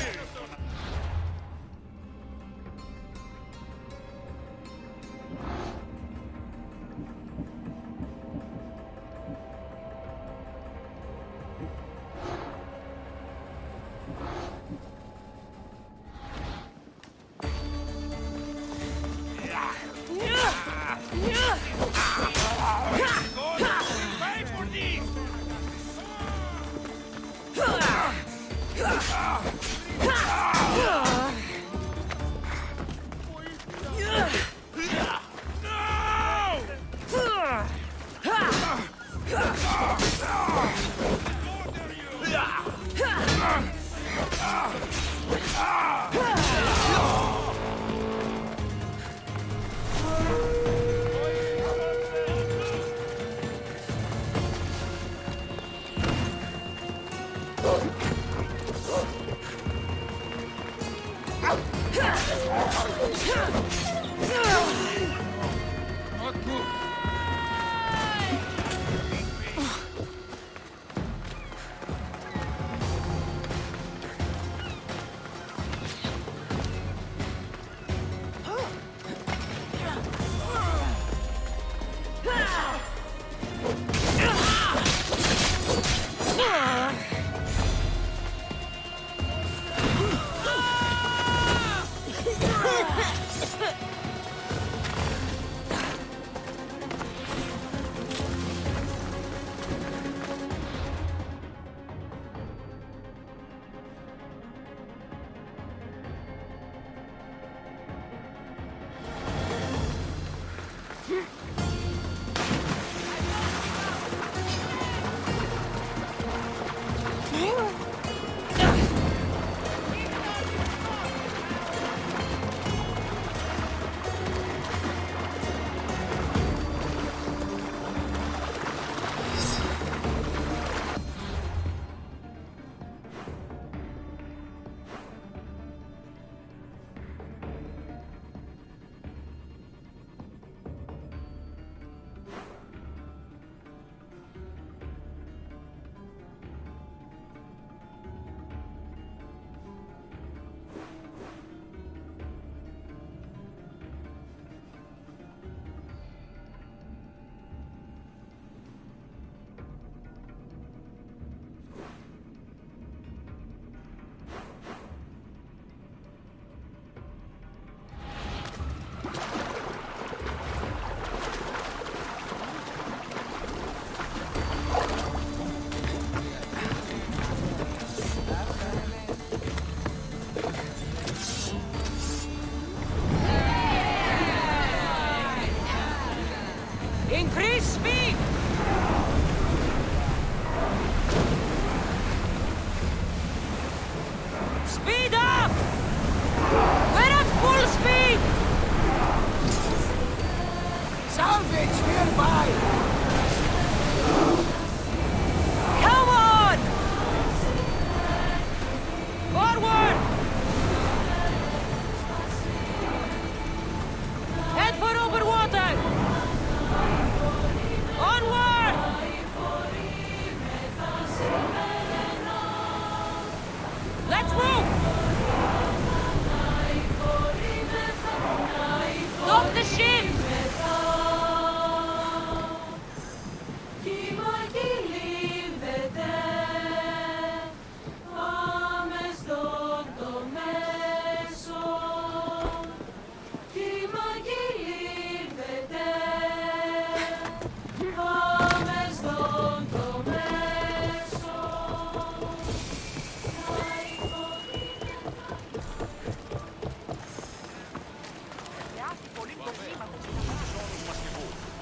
Increase speed! Speed up! We're at full speed! Salvage nearby! Come on! Forward! Head for over water! Onward! Let's move! Stop the ship!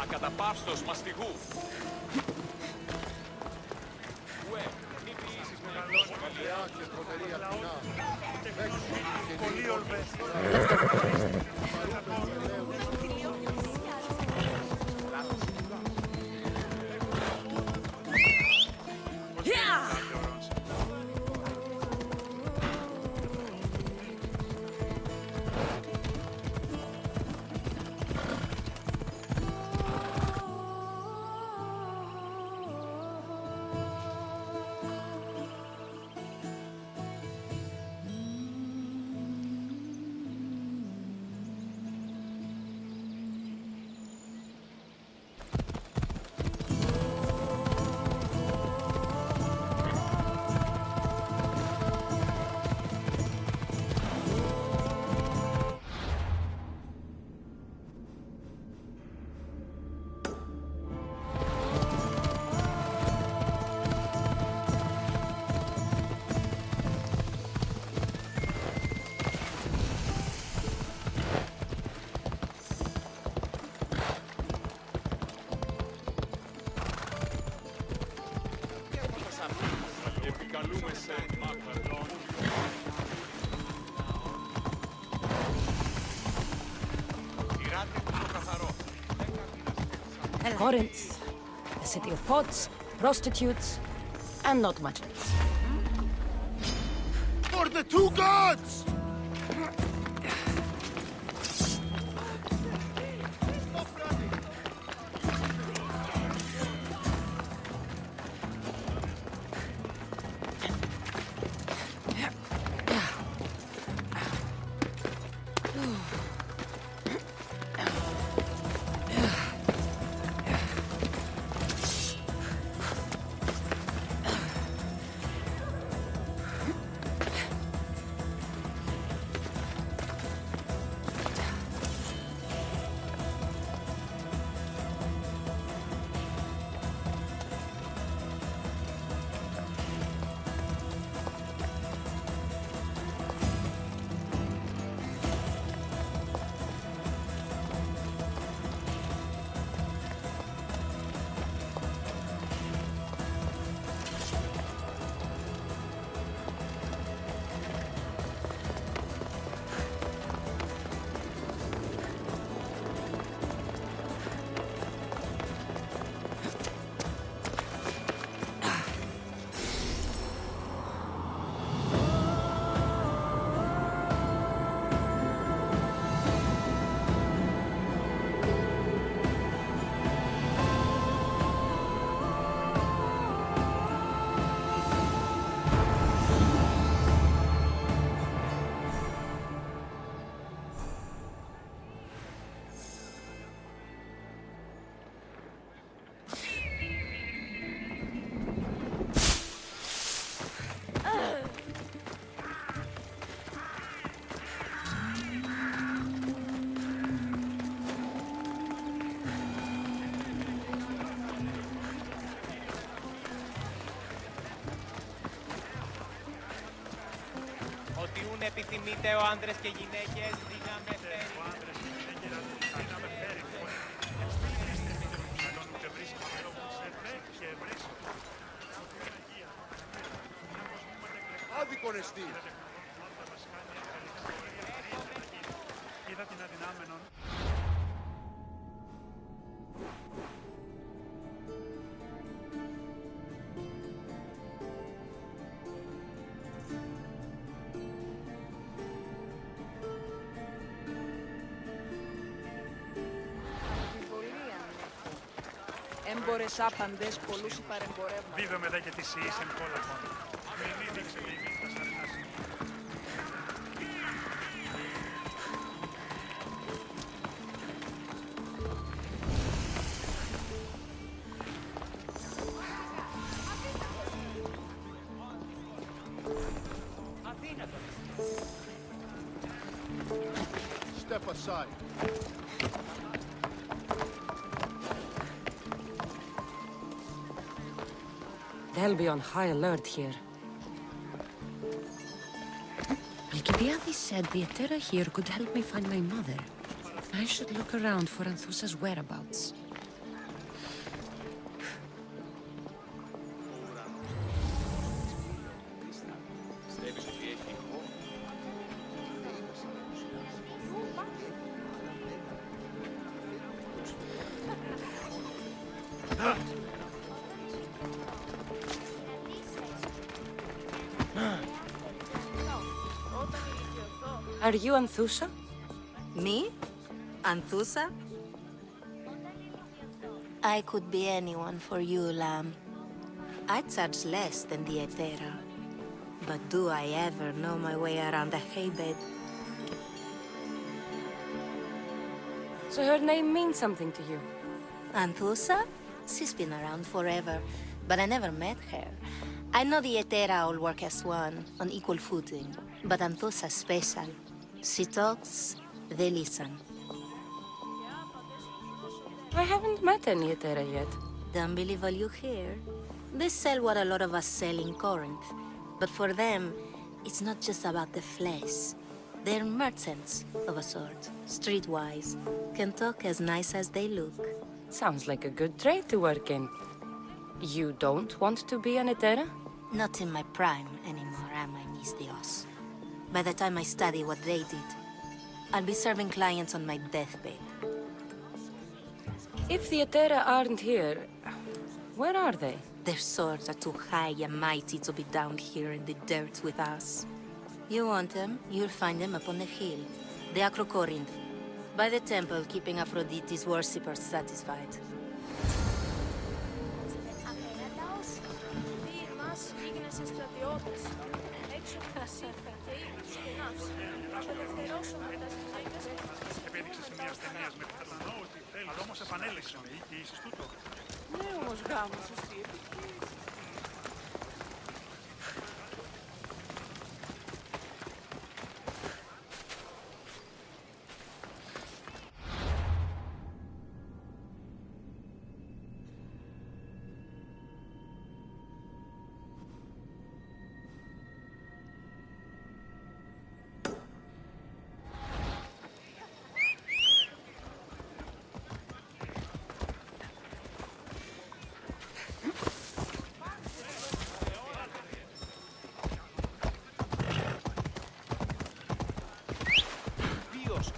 Ακαταπαύστος μαστιγού. Ουε, μη ποιήσεις μεγαλώνει και τρομερή Αθηνά. Πολύ ολβές. Corinth, the city of pots, prostitutes, and not much else. For the two gods! Ότι ούν επιθυμείτε ο άντρες και γυναίκες δύναμε φέρει. Άδικον εστί. Είδα την αδυνάμενον. Έμπορες άπαντες, πολλούς υπαρεμπορεύματα. Δίδομαι δε και της ιής εν κόλαφων. Μην δείξε με ημίν τα σαρνάς. Step aside. They'll be on high alert here. Alcibiades said the Etera here could help me find my mother. I should look around for Anthusa's whereabouts. Are you Anthusa? Me? Anthusa? I could be anyone for you, Lamb. I charge less than the Etera. But do I ever know my way around a haybed? So her name means something to you? Anthusa? She's been around forever, but I never met her. I know the Etera all work as one, on equal footing, but Anthusa's special. She talks, they listen. I haven't met any Etera yet. Don't believe all you hear. They sell what a lot of us sell in Corinth. But for them, it's not just about the flesh. They're merchants of a sort, streetwise. Can talk as nice as they look. Sounds like a good trade to work in. You don't want to be an Etera? Not in my prime anymore, am I, Miss Dios? By the time I study what they did, I'll be serving clients on my deathbed. If the Atera aren't here, where are they? Their swords are too high and mighty to be down here in the dirt with us. You want them, you'll find them up on the hill. The Acrocorinth. By the temple, keeping Aphrodite's worshippers satisfied. Επέδειξε σε μια ασθενεία με πιθανό ότι θέλει. Αλλά όμως επανέλεξε και είσαι τούτο. Ναι, όμως γάμος εσύ.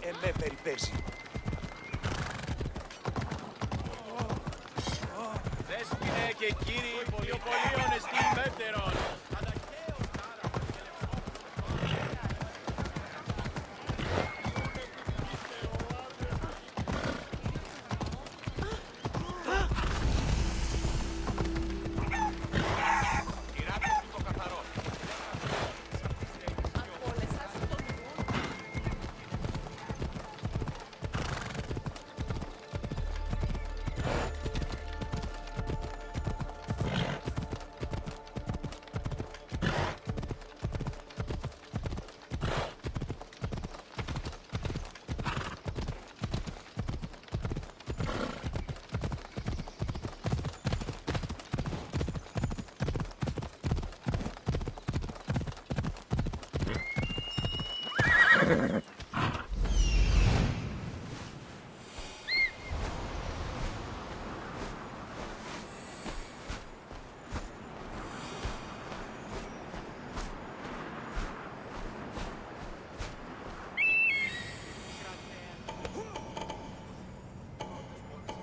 Εμέ περιπέσει. Δέσποινε και κύριοι, πολιοπολίων εστί μέτερον.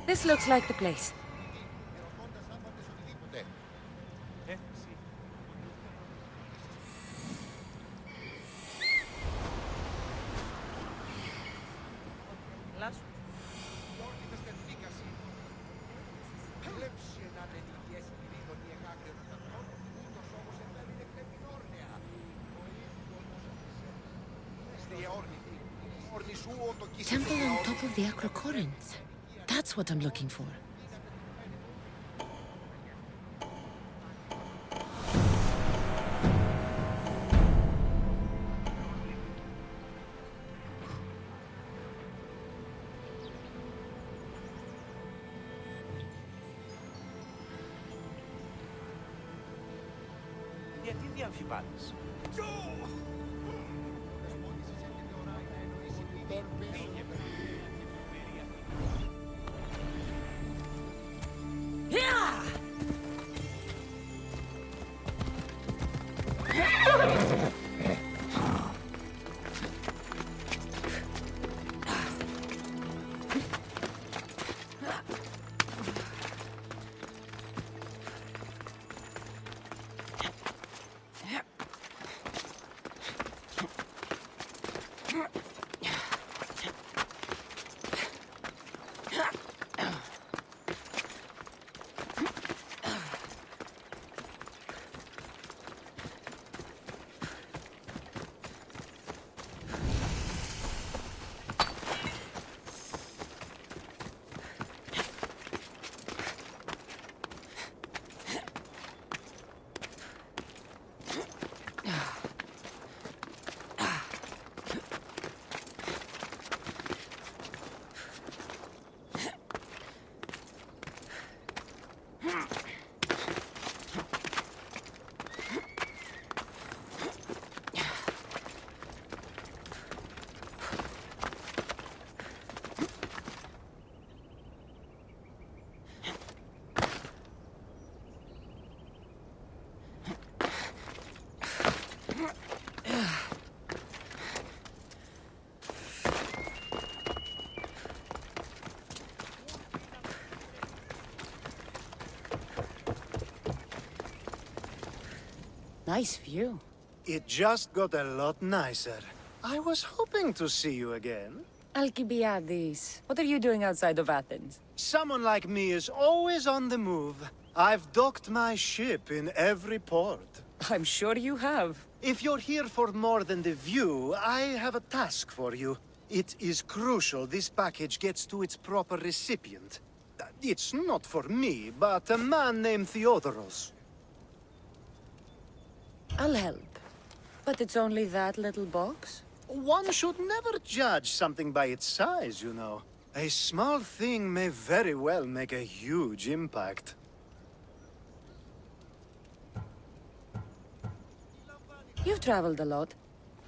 This looks like the place. Temple on top of the Acrocorinth. That's what I'm looking for. Γιατί διαμφιβάλλεις? Nice view. It just got a lot nicer. I was hoping to see you again. Alcibiades, what are you doing outside of Athens? Someone like me is always on the move. I've docked my ship in every port. I'm sure you have. If you're here for more than the view, I have a task for you. It is crucial this package gets to its proper recipient. It's not for me, but a man named Theodoros. I'll help. But it's only that little box? One should never judge something by its size, you know. A small thing may very well make a huge impact. You've traveled a lot.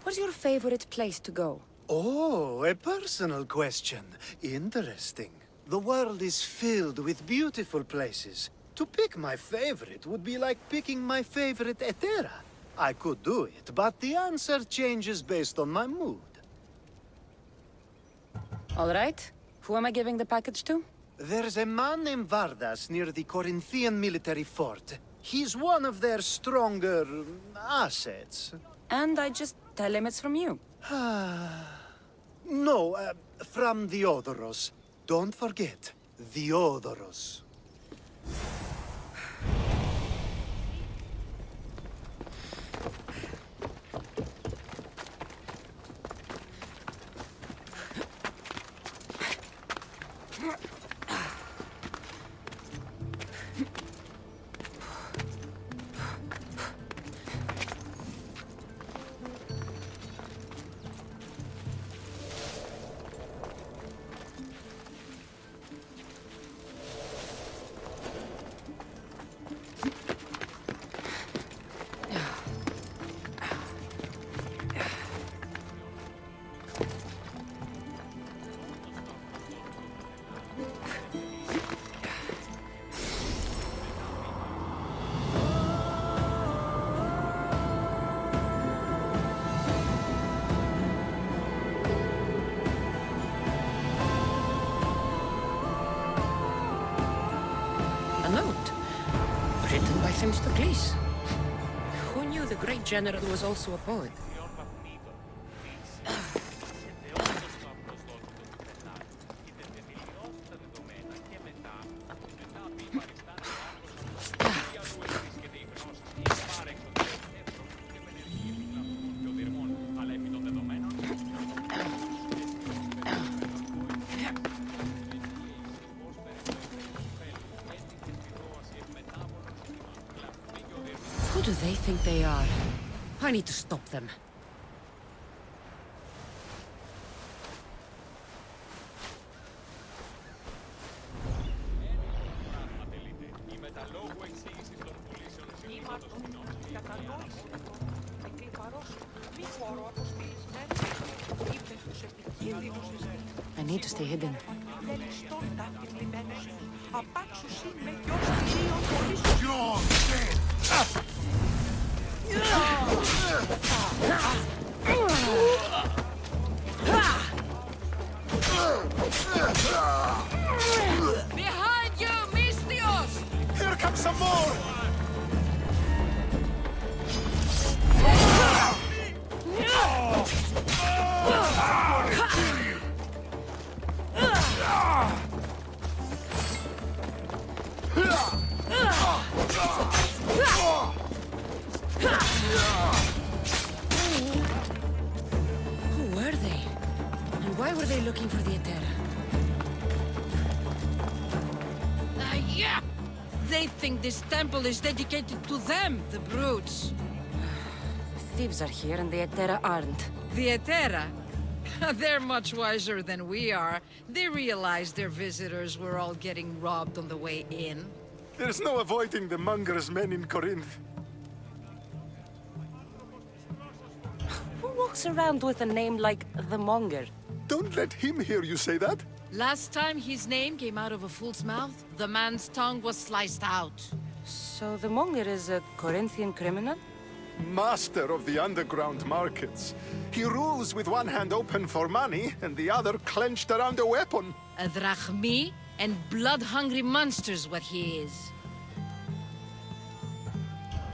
What's your favorite place to go? Oh, a personal question. Interesting. The world is filled with beautiful places. To pick my favorite would be like picking my favorite Etera. I could do it, but the answer changes based on my mood. All right. Who am I giving the package to? There's a man named Vardas near the Corinthian military fort. He's one of their stronger assets. And I just tell him it's from you. No, from Theodoros. Don't forget, Theodoros. A note. Written by Themistocles. Who knew the great general was also a poet? Who do they think they are? I need to stop them. I need to stay hidden. Behind you, Mystios! Here comes some more! Who were they? And why were they looking for the Etera? Yeah! They think this temple is dedicated to them, the brutes. Thieves are here and the Etera aren't. The Etera? They're much wiser than we are. They realized their visitors were all getting robbed on the way in. There's no avoiding the monger's men in Corinth. Who walks around with a name like the Monger? Don't let him hear you say that. Last time his name came out of a fool's mouth, the man's tongue was sliced out. So the Monger is a Corinthian criminal? Master of the underground markets. He rules with one hand open for money and the other clenched around a weapon. A drachmi and blood-hungry monster's what he is.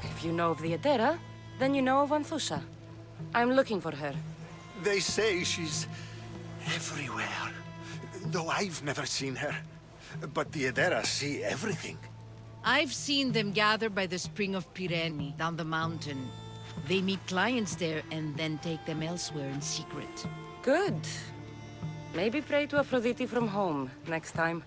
If you know of the Etera, Then you know of Anthusha. I'm looking for her. They say she's everywhere, though I've never seen her. But the Edera see everything. I've seen them gather by the Spring of Pirene, down the mountain. They meet clients there and then take them elsewhere in secret. Good. Maybe pray to Aphrodite from home next time.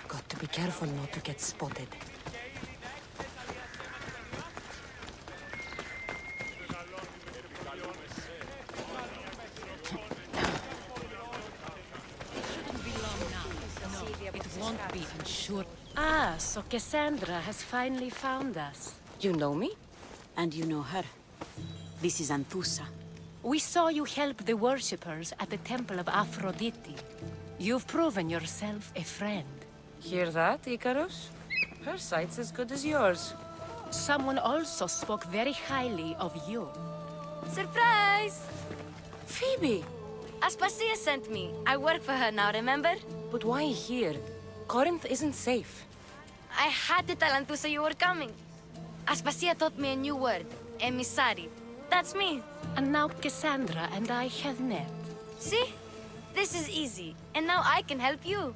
Got to be careful not to get spotted. It won't be, I'm sure. Ah, so Cassandra has finally found us. You know me? And you know her. This is Anthusa. We saw you help the worshippers at the Temple of Aphrodite. You've proven yourself a friend. Hear that, Icarus? Her sight's as good as yours. Someone also spoke very highly of you. Surprise! Phoebe! Aspasia sent me. I work for her now, remember? But why here? Corinth isn't safe. I had to tell Anthusa you were coming. Aspasia taught me a new word, emissary. That's me. And now Cassandra and I have met. See? This is easy. And now I can help you.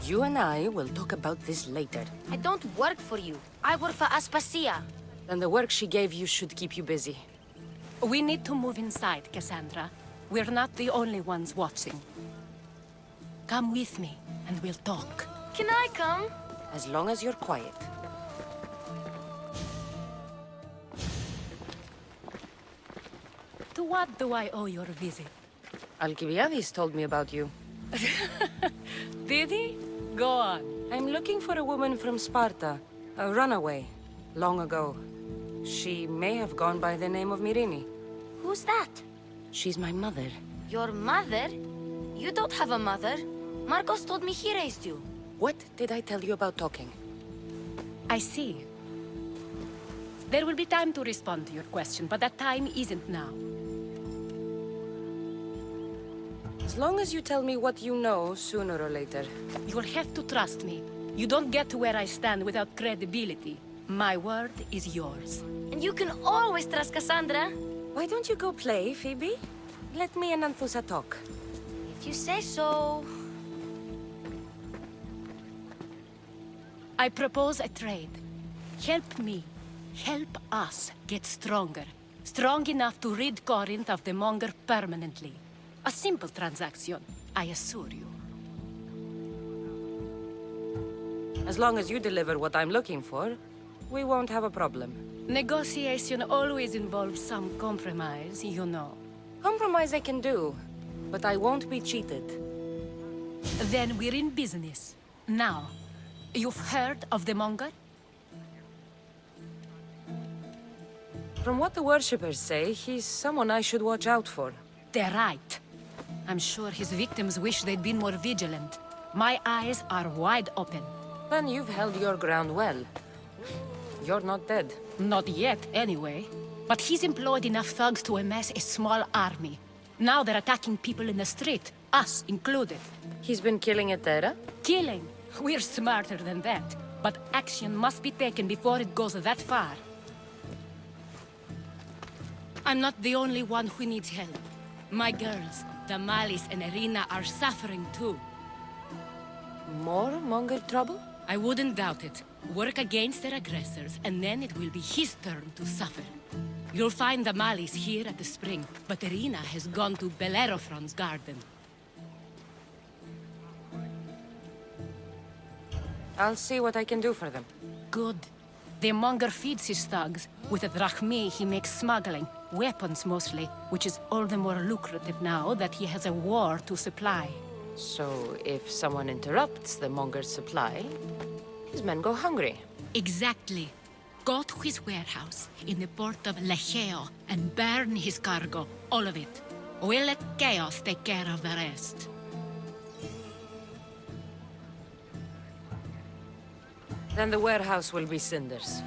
You and I will talk about this later. I don't work for you. I work for Aspasia. Then the work she gave you should keep you busy. We need to move inside, Cassandra. We're not the only ones watching. Come with me, and we'll talk. Can I come? As long as you're quiet. To what do I owe your visit? Alcibiades told me about you. Did he? Go on. I'm looking for a woman from Sparta. A runaway. Long ago. She may have gone by the name of Myrine. Who's that? She's my mother. Your mother? You don't have a mother. Marcos told me he raised you. What did I tell you about talking? I see. There will be time to respond to your question, but that time isn't now. As long as you tell me what you know, sooner or later. You will have to trust me. You don't get to where I stand without credibility. My word is yours. And you can always trust Cassandra. Why don't you go play, Phoebe? Let me and Anthusa talk. If you say so. I propose a trade. Help me. Help us get stronger. Strong enough to rid Corinth of the Monger permanently. A simple transaction, I assure you. As long as you deliver what I'm looking for, we won't have a problem. Negotiation always involves some compromise, you know. Compromise I can do, but I won't be cheated. Then we're in business. Now, you've heard of the Monger? From what the worshippers say, he's someone I should watch out for. They're right. I'm sure his victims wish they'd been more vigilant. My eyes are wide open. Then you've held your ground well. You're not dead. Not yet, anyway. But he's employed enough thugs to amass a small army. Now they're attacking people in the street, us included. He's been killing Etera? Killing? We're smarter than that. But action must be taken before it goes that far. I'm not the only one who needs help. My girls, Damalis and Irina, are suffering too. More Monger trouble? I wouldn't doubt it. Work against their aggressors, and then it will be his turn to suffer. You'll find Damalis here at the spring, but Irina has gone to Bellerophon's garden. I'll see what I can do for them. Good. The monger feeds his thugs. With the drachmi, he makes smuggling. Weapons, mostly, which is all the more lucrative now that he has a war to supply. So, if someone interrupts the monger's supply, his men go hungry. Exactly. Go to his warehouse in the port of Lecheo and burn his cargo, all of it. We'll let Chaos take care of the rest. Then the warehouse will be cinders.